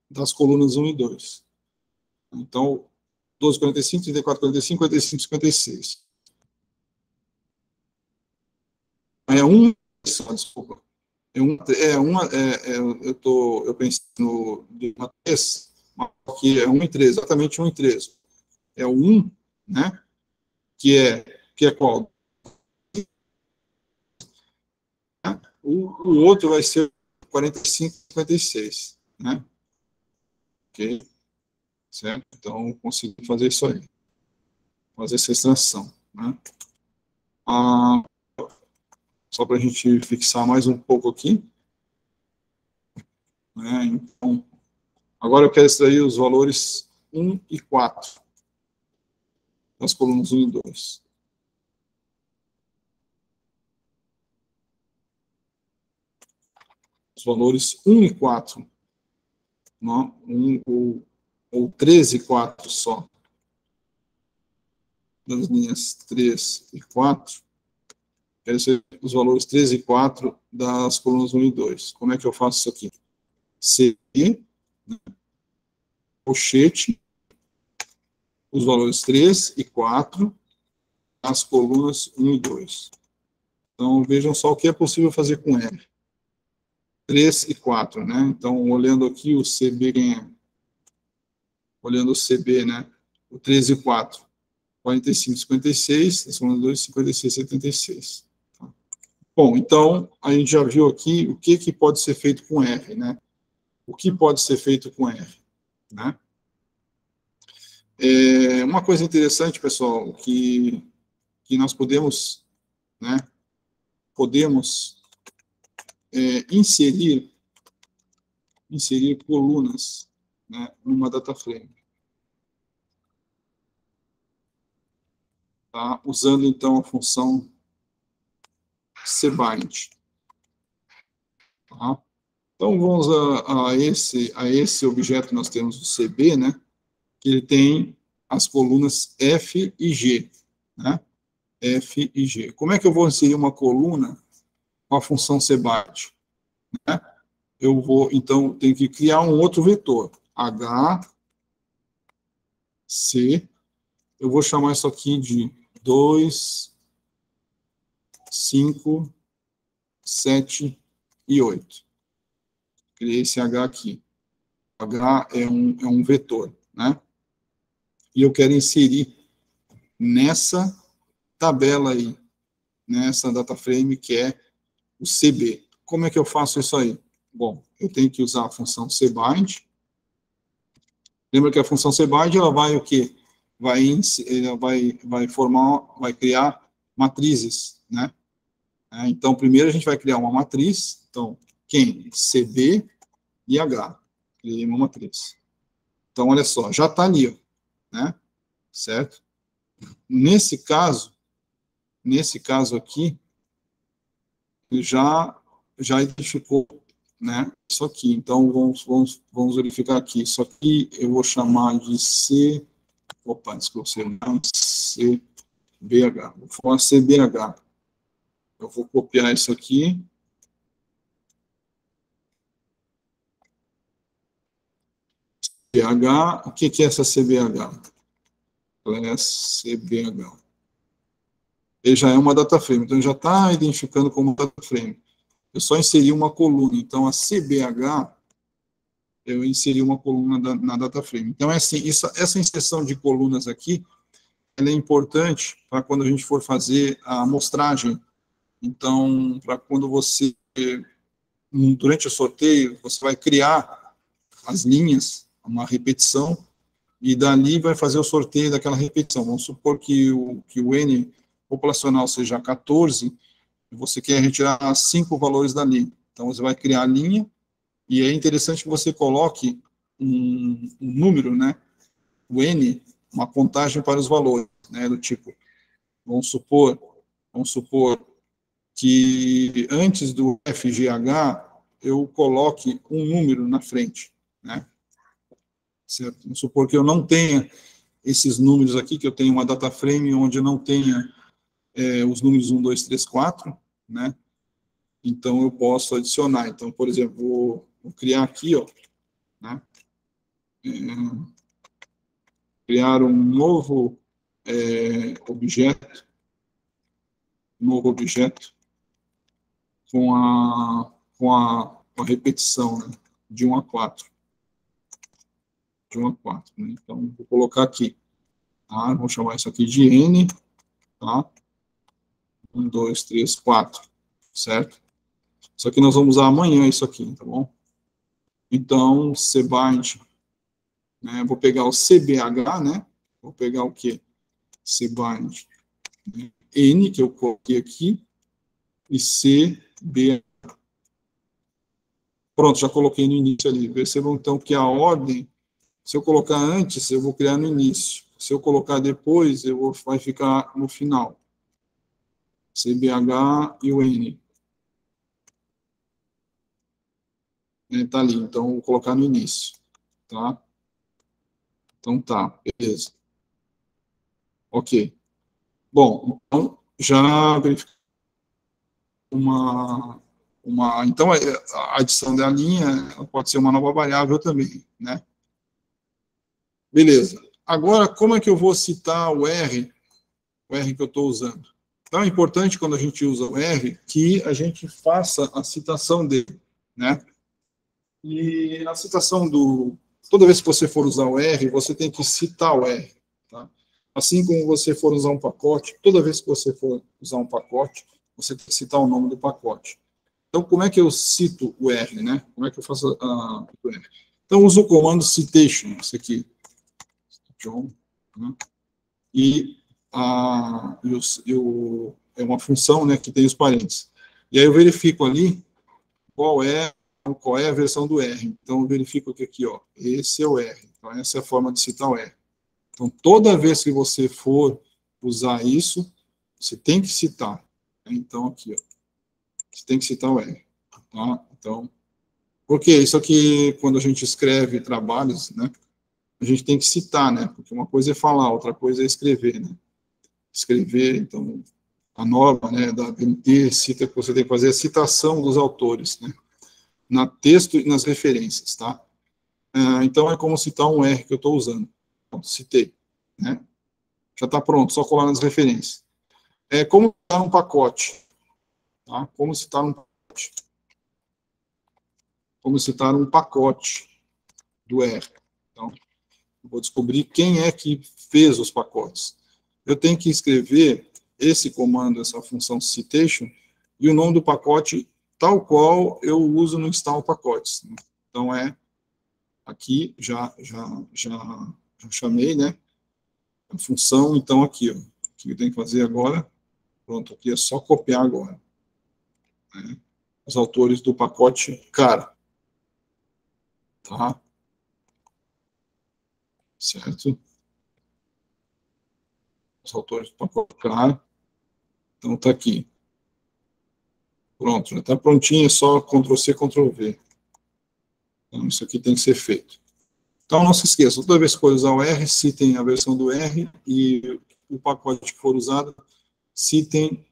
das colunas 1 e 2. Então, 12, 45, 34, 45, 45, 56. É um só, desculpa. Eu pensei no de uma 3, que é 1 e 3, exatamente 1 e 3. É o 1, né? Que é qual? O outro vai ser 45, 56, né? Ok? Certo? Então, consegui fazer isso aí. Fazer essa extração, né? Ah, só para a gente fixar mais um pouco aqui. Né? Então, agora eu quero extrair os valores 1 e 4 das colunas 1 e 2. Os valores 1 e 4. Não, 1 ou 13 e 4 só. Das linhas 3 e 4. Quero ser os valores 13 e 4 das colunas 1 e 2. Como é que eu faço isso aqui? C, colchete, os valores 3 e 4 das colunas 1 e 2. Então, vejam só o que é possível fazer com R. 3 e 4, né? Então, olhando aqui o CB, olhando o CB, né? O 13 e 4, 45, 56, as colunas 2, 56, 76. Tá? Bom, então, a gente já viu aqui o que pode ser feito com R, né? O que pode ser feito com R, né? Uma coisa interessante, pessoal, que nós podemos, né? Podemos inserir colunas, né, numa data frame. Tá? Usando, então, a função cbind. Tá? Então, vamos a esse objeto, nós temos o CB, né? Que ele tem as colunas F e G, né? F e G. Como é que eu vou inserir uma coluna com a função cbyte? Né? Eu vou, então, tenho que criar um outro vetor, H, C, eu vou chamar isso aqui de 2, 5, 7 e 8. Criei esse H aqui. H é um vetor, né? E eu quero inserir nessa tabela aí, nessa data frame, que é o CB. Como é que eu faço isso aí? Bom, eu tenho que usar a função cbind. Lembra que a função cbind, ela vai o quê? Ela vai formar, vai criar matrizes, né? Então, primeiro a gente vai criar uma matriz. Então, quem? CB e H. Criei uma matriz. Então, olha só, já está ali, ó, né? Certo? Nesse caso aqui, já identificou, né? Isso aqui. Então, vamos verificar aqui. Isso aqui eu vou chamar de C. Opa, desculpa, CBH. Vou falar CBH. Eu vou copiar isso aqui. CBH, o que é essa CBH? É CBH. Ele já é uma data frame, então já está identificando como data frame. Eu só inseri uma coluna, então a CBH, eu inseri uma coluna na data frame. Então, é assim, essa inserção de colunas aqui, ela é importante para quando a gente for fazer a amostragem. Então, para quando você, durante o sorteio, você vai criar as linhas, uma repetição, e dali vai fazer o sorteio daquela repetição. Vamos supor que o N populacional seja 14, e você quer retirar 5 valores dali. Então, você vai criar a linha, e é interessante que você coloque um número, né? O N, uma contagem para os valores, né? Do tipo, vamos supor que antes do FGH, eu coloque um número na frente, né? Certo? Vamos supor que eu não tenha esses números aqui, que eu tenho uma data frame onde não tenha os números 1, 2, 3, 4, né? Então, eu posso adicionar. Então, por exemplo, vou criar aqui, ó, né? Criar um novo objeto, com a repetição, né? De 1 a 4. De 1 a 4, né? Então, vou colocar aqui, tá? Vou chamar isso aqui de N, tá? 1, 2, 3, 4, certo? Isso aqui nós vamos usar amanhã, isso aqui, tá bom? Então, cbind, né? Vou pegar o CBH, né? Vou pegar o quê? Cbind, né? N, que eu coloquei aqui, e CBH. Pronto, já coloquei no início ali. Percebam, então, que a ordem, se eu colocar antes, eu vou criar no início. Se eu colocar depois, vai ficar no final. CBH e o N. Tá ali, então vou colocar no início, tá? Então tá, beleza. Ok. Bom, então já verificamos então a adição da linha pode ser uma nova variável também, né? Beleza. Agora, como é que eu vou citar o R que eu estou usando? Então, é importante, quando a gente usa o R, que a gente faça a citação dele, né? E a citação toda vez que você for usar o R, você tem que citar o R, tá? Assim como você for usar um pacote, toda vez que você for usar um pacote, você tem que citar o nome do pacote. Então, como é que eu cito o R, né? Como é que eu faço o R? Então, uso o comando citation, esse aqui, John, né? É uma função, né, que tem os parênteses. E aí eu verifico ali qual é a versão do R. Então, eu verifico que aqui, ó, esse é o R. Então, essa é a forma de citar o R. Então, toda vez que você for usar isso, você tem que citar. Então, aqui, ó, você tem que citar o R. Tá? Então, porque isso aqui, quando a gente escreve trabalhos, né, a gente tem que citar, né, porque uma coisa é falar, outra coisa é escrever, né. Escrever, então, a norma, né, da BNT cita que você tem que fazer a citação dos autores, né, no texto e nas referências, tá? Então, é como citar um R que eu estou usando. Então, citei, né? Já está pronto, só colar nas referências. É como citar um pacote, tá? Como citar um pacote. Como citar um pacote do R. Então, eu vou descobrir quem é que fez os pacotes. Eu tenho que escrever esse comando, essa função citation, e o nome do pacote tal qual eu uso no install pacotes. Então, aqui, já chamei, né, a função, então, aqui, ó, o que eu tenho que fazer agora, pronto, aqui é só copiar agora, né, os autores do pacote cara, tá, certo? Os autores do pacote cara, então tá aqui, pronto, já tá prontinho, é só Ctrl+C, Ctrl+V, então isso aqui tem que ser feito. Então, não se esqueça, toda vez que for usar o R, citem a versão do R e o pacote que for usado, citem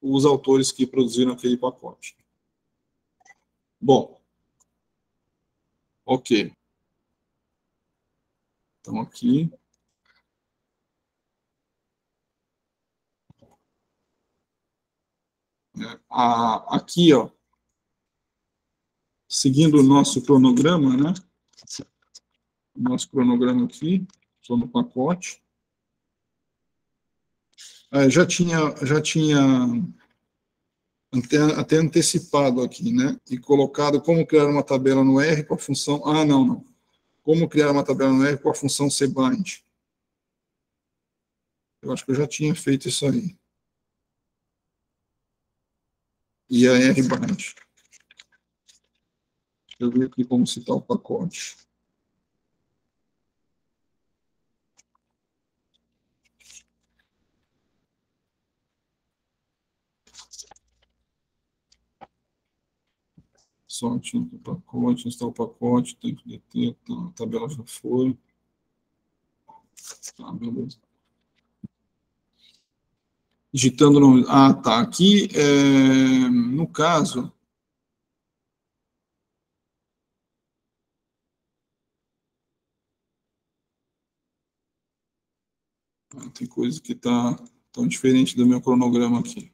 os autores que produziram aquele pacote. Bom, ok. Então, aqui. Aqui, ó, seguindo o nosso cronograma, né? Nosso cronograma aqui, estou no pacote. Já tinha até antecipado aqui, né? E colocado como criar uma tabela no R com a função... não. Como criar uma tabela no R com a função cbind. Eu acho que eu já tinha feito isso aí. E a rbind. Deixa eu ver aqui como citar o pacote. Só tinha o pacote, instalar o pacote, tem que deter, a tabela já foi. Tá, beleza. Digitando no... tá. Aqui, no caso... Tem coisa que está tão diferente do meu cronograma aqui.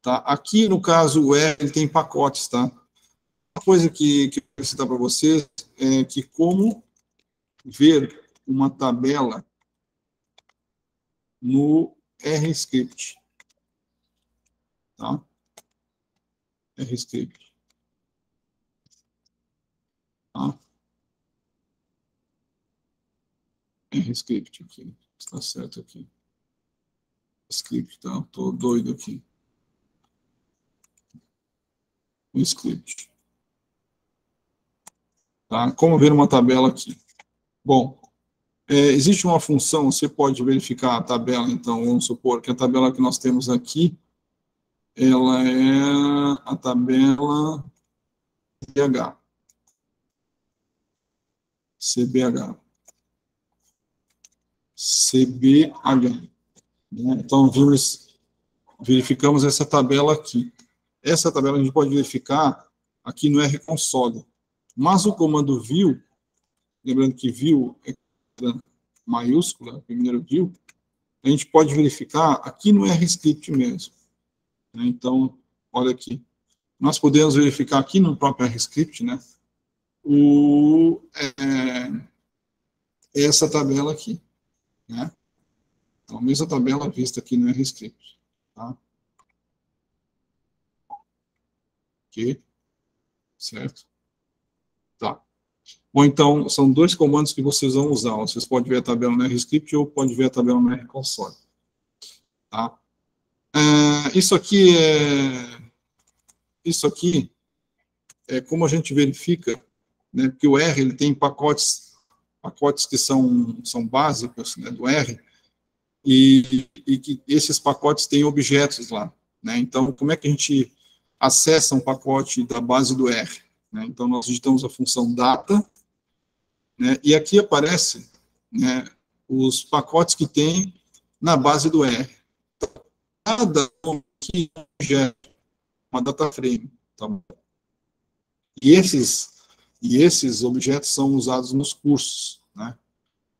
Tá? Aqui, no caso, o R ele tem pacotes, tá? Uma coisa que eu vou citar para vocês é que como ver uma tabela no RScript. Tá? RScript. Tá? RScript aqui. Está certo aqui. Script, tá? Estou doido aqui. O script. Tá? Como ver uma tabela aqui? Bom, existe uma função, você pode verificar a tabela, então, vamos supor que a tabela que nós temos aqui, ela é a tabela CBH. Né? Então, verificamos essa tabela aqui. Essa tabela a gente pode verificar aqui no RConsole. Mas o comando view, lembrando que view é maiúscula, primeiro view, a gente pode verificar aqui no RScript mesmo. Né? Então, olha aqui. Nós podemos verificar aqui no próprio RScript, né, essa tabela aqui. Né? Então, a mesma tabela vista aqui no RScript. Tá? Ok? Certo? Tá. Ou então, são dois comandos que vocês vão usar. Vocês podem ver a tabela no RScript ou podem ver a tabela no RConsole. Tá? Isso aqui é como a gente verifica, né, porque o R ele tem pacotes que são básicos, né, do R, e que esses pacotes têm objetos lá. Né? Então, como é que a gente acessa um pacote da base do R, né? Então, nós digitamos a função data, né? E aqui aparece, né, os pacotes que tem na base do R. Cada nome aqui é um objeto, uma data frame. Tá bom? E esses objetos são usados nos cursos, né?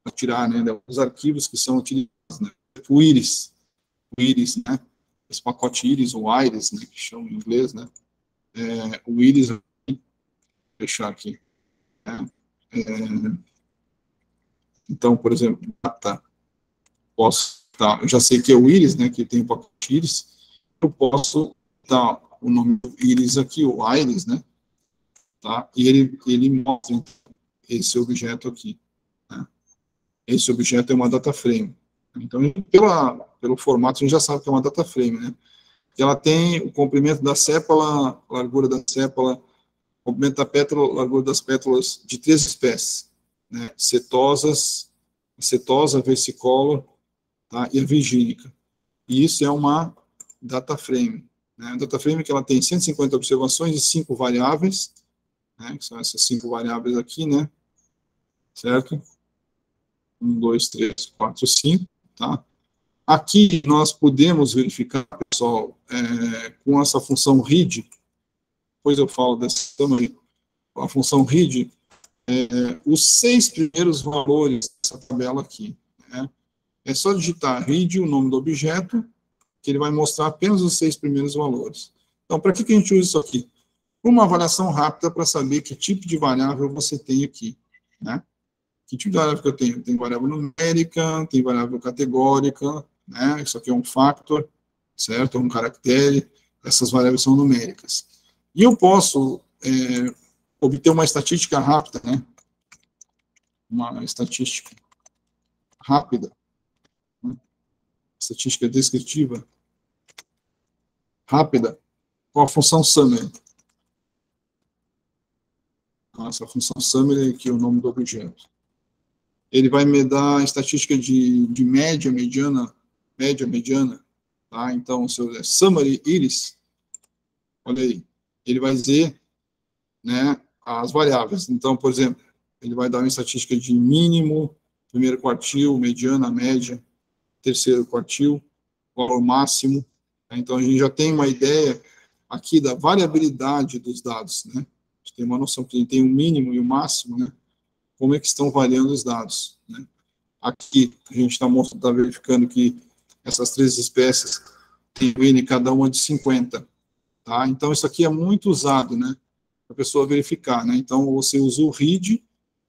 Para tirar, né, os arquivos que são utilizados, né? O íris, né? Esse pacote íris, ou iris, né, que chama em inglês, né? O íris, vou fechar aqui. Né? Então, por exemplo, eu já sei que é o íris, né, que tem o pacote íris, eu posso dar o nome do íris aqui, o iris, né, tá? E ele mostra então, esse objeto aqui, né? Esse objeto é uma data frame. Então, pelo formato, a gente já sabe que é uma data frame, né? Ela tem o comprimento da sépala, largura da sépala, comprimento da pétala, largura das pétalas de 3 espécies, né? Setosa, versicolor, tá? E a virgínica. E isso é uma data frame, né? A data frame que ela tem 150 observações e 5 variáveis, né? Que são essas 5 variáveis aqui, né? Certo? 1, 2, 3, 4, 5, tá? Aqui nós podemos verificar, pessoal, com essa função read, depois eu falo dessa também, a função read, os 6 primeiros valores dessa tabela aqui, né? É só digitar read, o nome do objeto, que ele vai mostrar apenas os 6 primeiros valores. Então, para que a gente usa isso aqui? Uma avaliação rápida para saber que tipo de variável você tem aqui, né? Que tipo de variável que eu tenho? Tem variável numérica, tem variável categórica, né? Isso aqui é um factor, certo? É um caractere. Essas variáveis são numéricas. E eu posso obter uma estatística rápida, né? Uma estatística rápida, né? Estatística descritiva rápida com a função summary. Essa função summary aqui é o nome do objeto. Ele vai me dar a estatística de média, mediana, tá? Então, se eu der summary iris, olha aí, ele vai dizer, né, as variáveis. Então, por exemplo, ele vai dar uma estatística de mínimo, primeiro quartil, mediana, média, terceiro quartil, valor máximo. Então, a gente já tem uma ideia aqui da variabilidade dos dados, né? A gente tem uma noção que tem o mínimo e o máximo, né? Como é que estão variando os dados, né? Aqui, a gente está verificando que essas 3 espécies têm o N cada uma de 50, tá? Então, isso aqui é muito usado, né? Para a pessoa verificar, né? Então, você usa o read,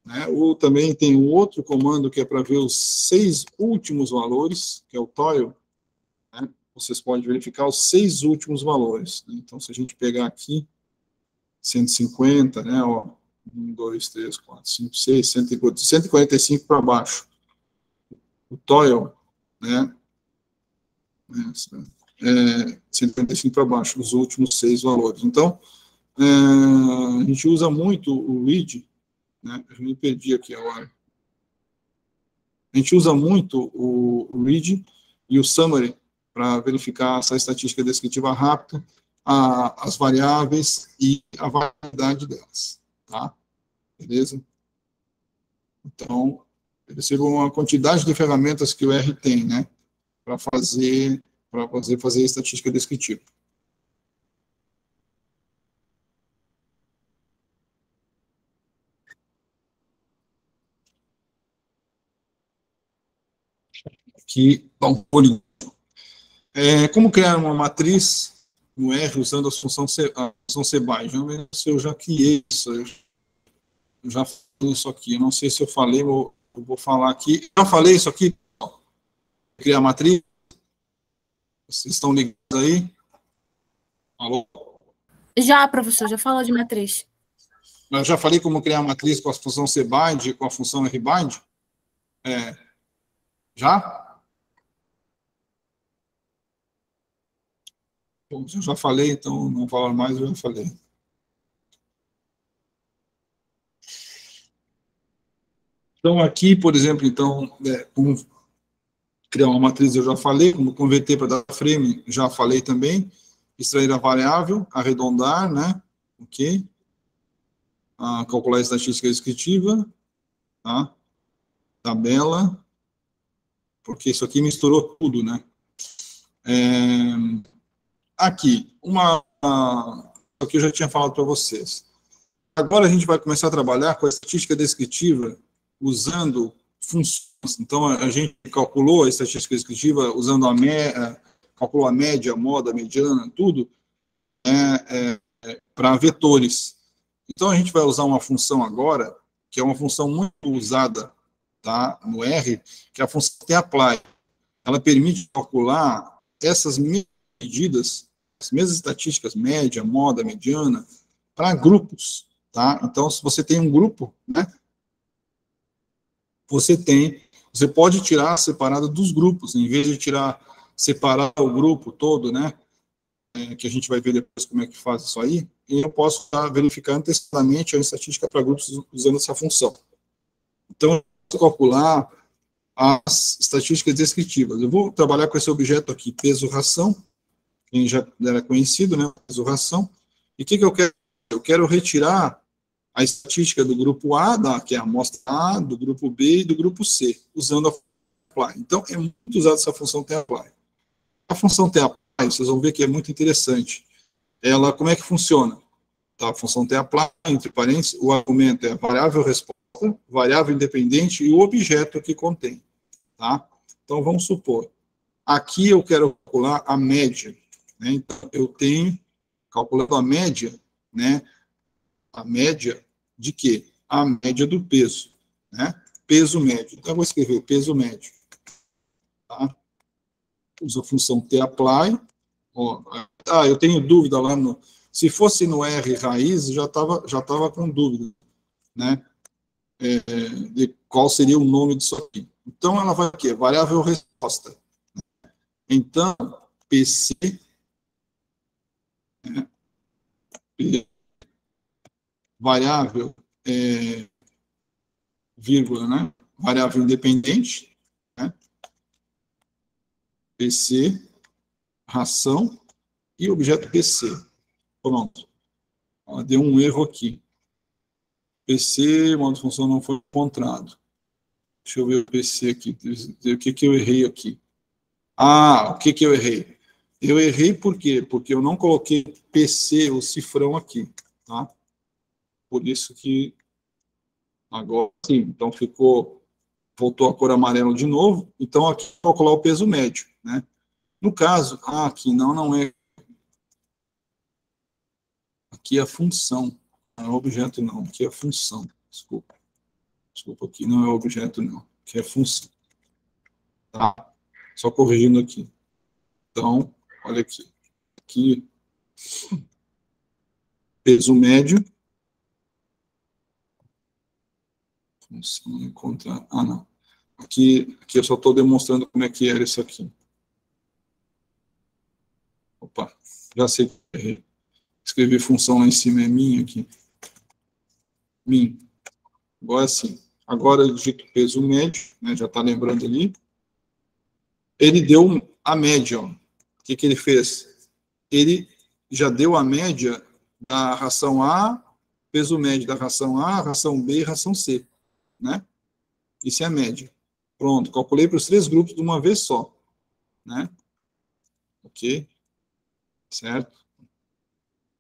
né? Ou também tem um outro comando que é para ver os 6 últimos valores, que é o toil, né? Vocês podem verificar os 6 últimos valores, né? Então, se a gente pegar aqui, 150, né? Ó, 1, 2, 3, 4, 5, 6, 145 para baixo. O toil, né? 155 para baixo, os últimos 6 valores. Então, a gente usa muito o read, né? Eu me perdi aqui agora. A gente usa muito o read e o summary para verificar essa estatística descritiva rápida, as variáveis e a validade delas, tá? Beleza? Então, perceba uma quantidade de ferramentas que o R tem, né? Para fazer a estatística descritiva. Aqui dá um polígono. Como criar uma matriz no R usando a função cebage? Eu não sei se eu já criei isso, eu já falei isso aqui. Eu não sei se eu falei, eu vou falar aqui. Já falei isso aqui? Criar matriz? Vocês estão ligados aí? Alô? Já, professor, já falou de matriz. Eu já falei como criar matriz com a função cbind, com a função rbind? Já? Bom, eu já falei, então não falo mais, eu já falei. Então, aqui, por exemplo, então, como criar uma matriz eu já falei, como converter para data frame já falei também, extrair a variável, arredondar, né? Ok. Calcular a estatística descritiva, tá? Tabela, porque isso aqui misturou tudo, né? Aqui, o que eu já tinha falado para vocês. Agora a gente vai começar a trabalhar com a estatística descritiva usando funções. Então, a gente calculou a estatística descritiva usando calculou a média, a moda, a mediana, tudo, para vetores. Então, a gente vai usar uma função agora, que é uma função muito usada, tá, no R, que é a função tapply. Ela permite calcular essas medidas, as mesmas estatísticas, média, moda, mediana, para grupos, tá? Então, se você tem um grupo, né, você pode tirar separado dos grupos, em vez de separar o grupo todo, né, que a gente vai ver depois como é que faz isso aí, e eu posso verificar antecipadamente a estatística para grupos usando essa função. Então, eu vou calcular as estatísticas descritivas. Eu vou trabalhar com esse objeto aqui, peso-ração, quem já era conhecido, né, peso-ração. E o que eu quero? Eu quero retirar a estatística do grupo A, que é a amostra A, do grupo B e do grupo C, usando a função apply. Então, é muito usada essa função tapply. A função tapply, vocês vão ver que é muito interessante. Ela, como é que funciona? Tá, a função tapply, entre parênteses, o argumento é a variável resposta, variável independente e o objeto que contém. Tá? Então, vamos supor, aqui eu quero calcular a média. Né? Então, eu tenho, calculando a média, né? A média de quê? A média do peso. Né? Peso médio. Então, eu vou escrever peso médio. Tá? Uso a função tapply. Eu tenho dúvida lá no... Se fosse no R raiz, já tava com dúvida, né? De qual seria o nome disso aqui. Então, ela vai o quê? Variável resposta. Então, PC, né, variável, vírgula, né, variável independente, né, PC, ração, e objeto PC. Pronto. Deu um erro aqui. PC, modo de função não foi encontrado. Deixa eu ver o PC aqui. O que eu errei aqui? O que eu errei? Eu errei por quê? Porque eu não coloquei PC, o cifrão aqui, tá? Por isso que agora sim, então voltou a cor amarela de novo. Então aqui vou calcular o peso médio, né? No caso, aqui não é. Aqui é a função, não é o objeto não, aqui é a função. Desculpa, aqui não é o objeto não, aqui é a função. Tá? Só corrigindo aqui. Então, olha aqui. Aqui, peso médio. Função encontrar. Não. Aqui eu só estou demonstrando como é que era isso aqui. Opa, já sei que errei. Escrevi função lá em cima, é min aqui. Min. Agora sim. Agora eu digito peso médio, né, já está lembrando ali. Ele deu a média. Ó. O que ele fez? Ele já deu a média da ração A, peso médio da ração A, ração B e ração C. Né? Isso é a média. Pronto, calculei para os 3 grupos de uma vez só. Né? Ok? Certo?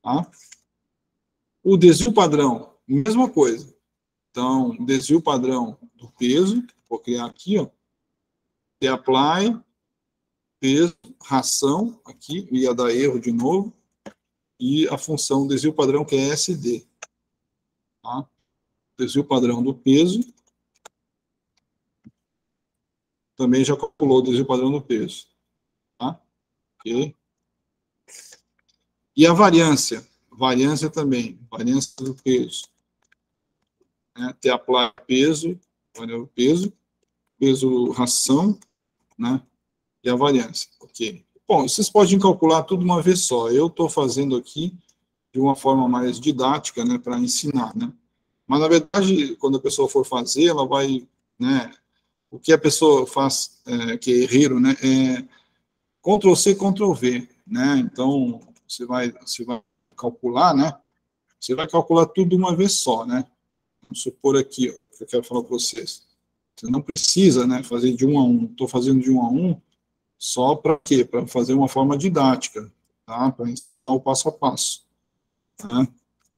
Tá? O desvio padrão, mesma coisa. Então, desvio padrão do peso, vou criar aqui, ó. Apply, peso, ração, aqui, ia dar erro de novo, e a função desvio padrão, que é SD. Tá? Desvio padrão do peso, também já calculou o desvio padrão do peso. Tá? Ok? E a variância? Variância também, variância do peso. Né? Apply peso, peso ração, né? E a variância. Ok. Bom, vocês podem calcular tudo de uma vez só. Eu estou fazendo aqui de uma forma mais didática, né, para ensinar, né? Mas, na verdade, quando a pessoa for fazer, ela vai, né, o que a pessoa faz, que é herreiro, né, é Ctrl+C, Ctrl+V, né? Então, você vai calcular, né? Você vai calcular tudo de uma vez só, né? Vamos supor aqui, ó, que eu quero falar para vocês. Você não precisa, né, fazer de 1 a 1. Estou fazendo de 1 a 1 só para quê? Para fazer uma forma didática, tá? Para ensinar o passo a passo. Tá?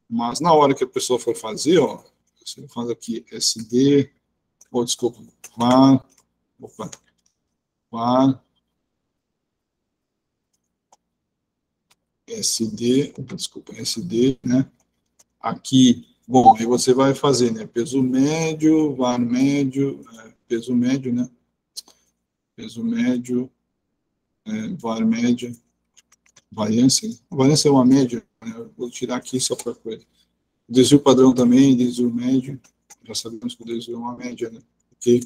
Mas na hora que a pessoa for fazer, ó, você faz aqui SD, ou desculpa, var, SD, desculpa, SD, né? Aqui, bom, aí você vai fazer, né? Peso médio, var médio, peso médio, né? Peso médio, var média, variância. A variância é uma média, né? Eu vou tirar aqui só para coisa. Desvio padrão também, desvio médio. Já sabemos que o desvio é uma média, né? Ok?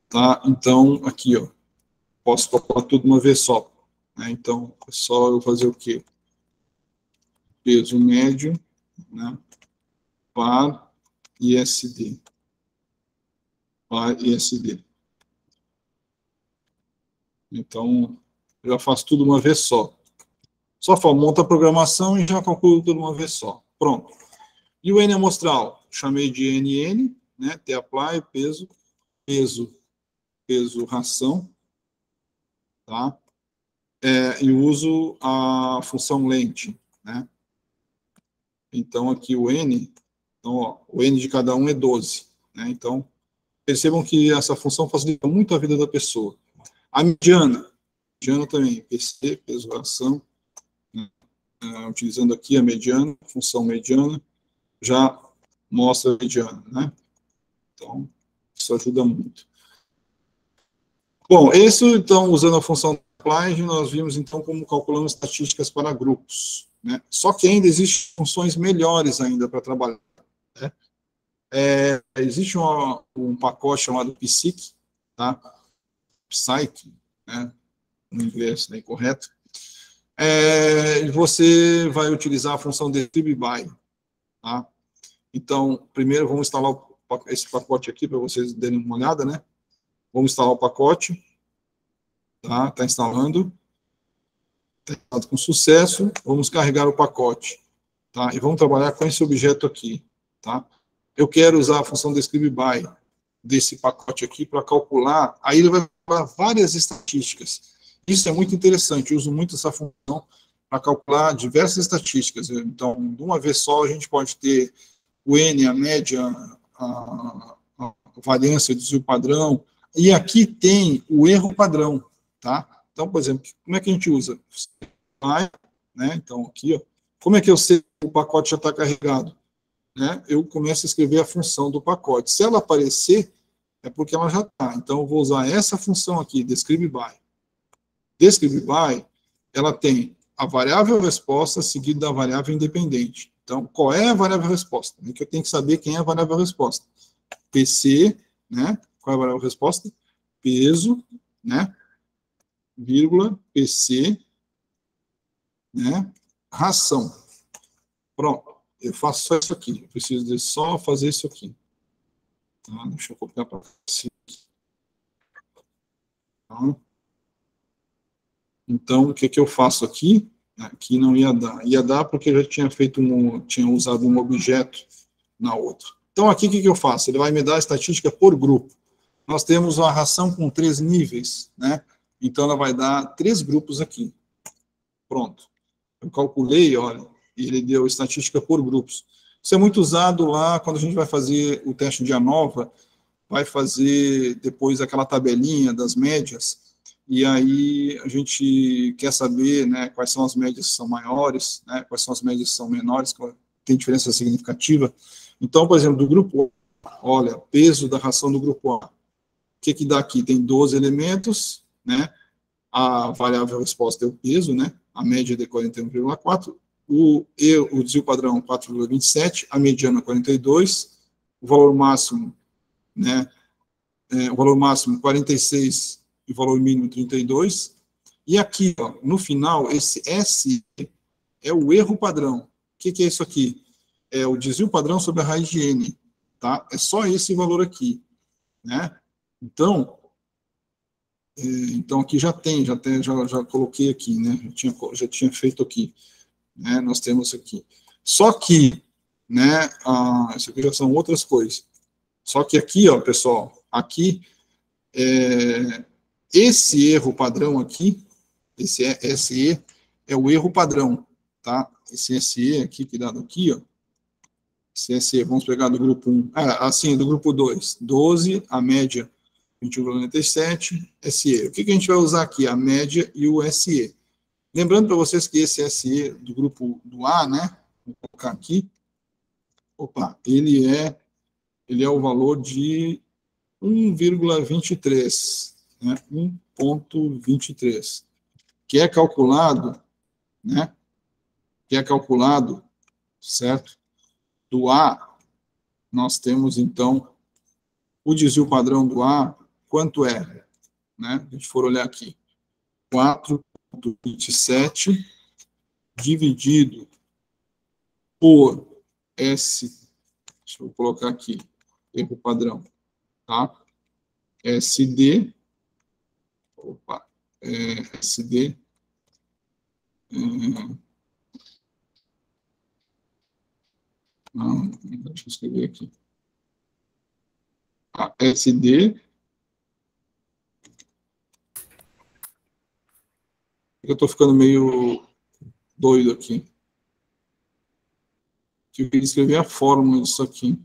Tá? Então, aqui, ó. Posso calcular tudo de uma vez só. Né? Então, é só eu fazer o quê? Peso médio, né? Var ISD. Var ISD. Então, eu já faço tudo de uma vez só. Só monta a programação e já calculo tudo de uma vez só. Pronto. E o N amostral? Chamei de NN, né? T-apply, peso, ração, tá? E uso a função lente, né? Então, aqui o N, então, ó, o N de cada um é 12, né? Então, percebam que essa função facilita muito a vida da pessoa. A mediana também, PC, peso, ração, né? Utilizando aqui a mediana, função mediana, já mostra a mediana, né? Então, isso ajuda muito. Bom, isso, então, usando a função apply, nós vimos, então, como calculamos estatísticas para grupos, né? Só que ainda existem funções melhores ainda para trabalhar, né? Existe um pacote chamado PSYC, tá? Psyche, né? No inglês, né? Correto. Você vai utilizar a função describe by, tá? Então, primeiro vamos instalar esse pacote aqui para vocês darem uma olhada, né? Vamos instalar o pacote, tá? Está instalando. Está instalado com sucesso. Vamos carregar o pacote, tá? E vamos trabalhar com esse objeto aqui, tá? Eu quero usar a função describe by desse pacote aqui para calcular, aí ele vai para várias estatísticas. Isso é muito interessante, eu uso muito essa função para calcular diversas estatísticas. Então, de uma vez só, a gente pode ter o N, a média, a variância, o desvio padrão, e aqui tem o erro padrão, tá? Então, por exemplo, como é que a gente usa? Né? Então, aqui, ó, como é que eu sei que o pacote já está carregado? Né? Eu começo a escrever a função do pacote. Se ela aparecer, é porque ela já está. Então, eu vou usar essa função aqui, describe by. Describe by, ela tem a variável resposta seguida da variável independente. Então, qual é a variável resposta? É que eu tenho que saber quem é a variável resposta. PC, né? Qual é a variável resposta? Peso, né? Vírgula, PC, né? Ração. Pronto. Eu faço só isso aqui. Eu preciso de só fazer isso aqui. Tá? Deixa eu copiar para cima. Tá? Então, o que eu faço aqui? Aqui não ia dar. Ia dar porque eu já tinha feito tinha usado um objeto na outra. Então, aqui o que eu faço? Ele vai me dar a estatística por grupo. Nós temos uma ração com 3 níveis, né? Então, ela vai dar 3 grupos aqui. Pronto. Eu calculei, olha, e ele deu estatística por grupos. Isso é muito usado lá quando a gente vai fazer o teste de ANOVA, vai fazer depois aquela tabelinha das médias, e aí a gente quer saber, né, quais são as médias que são maiores, né, quais são as médias que são menores, que tem diferença significativa. Então, por exemplo, do grupo A, olha, peso da ração do grupo A. O que dá aqui? Tem 12 elementos, né, a variável resposta é o peso, né, a média é de 41,4, o desvio padrão 4,27, a mediana 42, o valor máximo, né, o valor máximo 46 e o valor mínimo 32, e aqui, ó, no final, esse S é o erro padrão. O que é isso aqui? É o desvio padrão sobre a raiz de N, tá? É só esse valor aqui, né? Então aqui já coloquei aqui, né? Já tinha feito aqui. né, nós temos aqui. Só que, né, isso aqui já são outras coisas. Só que aqui, ó, pessoal, aqui, esse erro padrão aqui, esse SE, é o erro padrão, tá? Esse SE aqui, que dado aqui, ó, esse SE, vamos pegar do grupo 1, assim, do grupo 2, 12, a média 21,97, SE. O que a gente vai usar aqui? A média e o SE. Lembrando para vocês que esse SE do grupo do A, né, vou colocar aqui, opa, ele é o valor de 1,23, né, 1,23, que é calculado, né, certo? Do A, nós temos, então, o desvio padrão do A, quanto é? Né? Se a gente for olhar aqui, 4,27 dividido por S, deixa eu colocar aqui, erro padrão, tá? SD, SD, não, deixa eu escrever aqui. SD, eu estou ficando meio doido aqui. Eu queria escrever a fórmula disso aqui.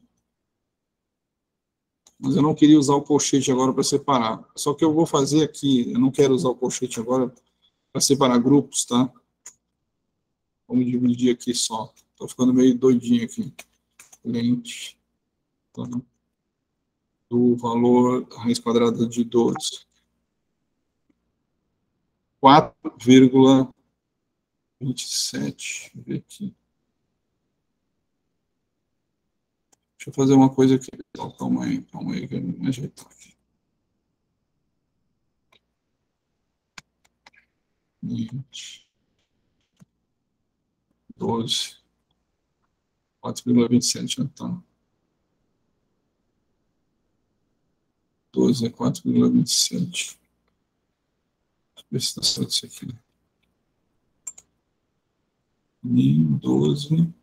Mas eu não queria usar o colchete agora para separar. Só que eu vou fazer aqui, eu não quero usar o colchete agora para separar grupos, tá? Vamos dividir aqui só. Estou ficando meio doidinho aqui. Lente, tá? Do valor raiz quadrada de 12. 4,27. Deixa eu ver aqui. Deixa eu fazer uma coisa aqui. Calma aí, que eu vou me ajeitar aqui. 20, 12, 4,27, então. 12 é 4,27. Deixa eu ver se está certo isso aqui. 12.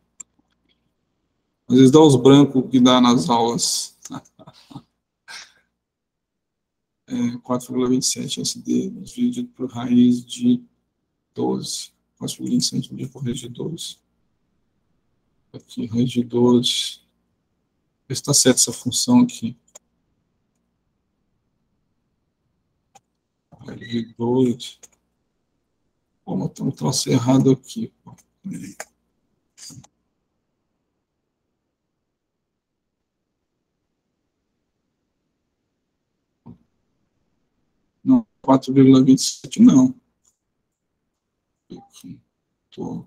Às vezes dá os brancos que dá nas aulas. 4,27 SD dividido por raiz de 12. 4,27 dividido por raiz de 12. Aqui, raiz de 12. Vê se está certa essa função aqui. Raiz de 12. Pô, mas tem um troço errado aqui. Pô. Não, 4,27 não. Aqui, tô.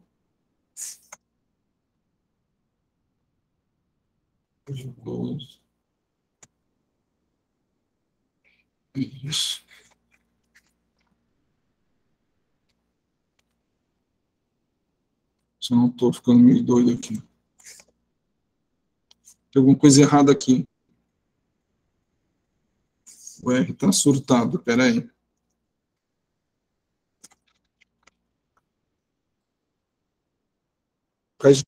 De 12. Isso. Se eu não estou ficando meio doido aqui. Tem alguma coisa errada aqui. O R está surtado, peraí. Faz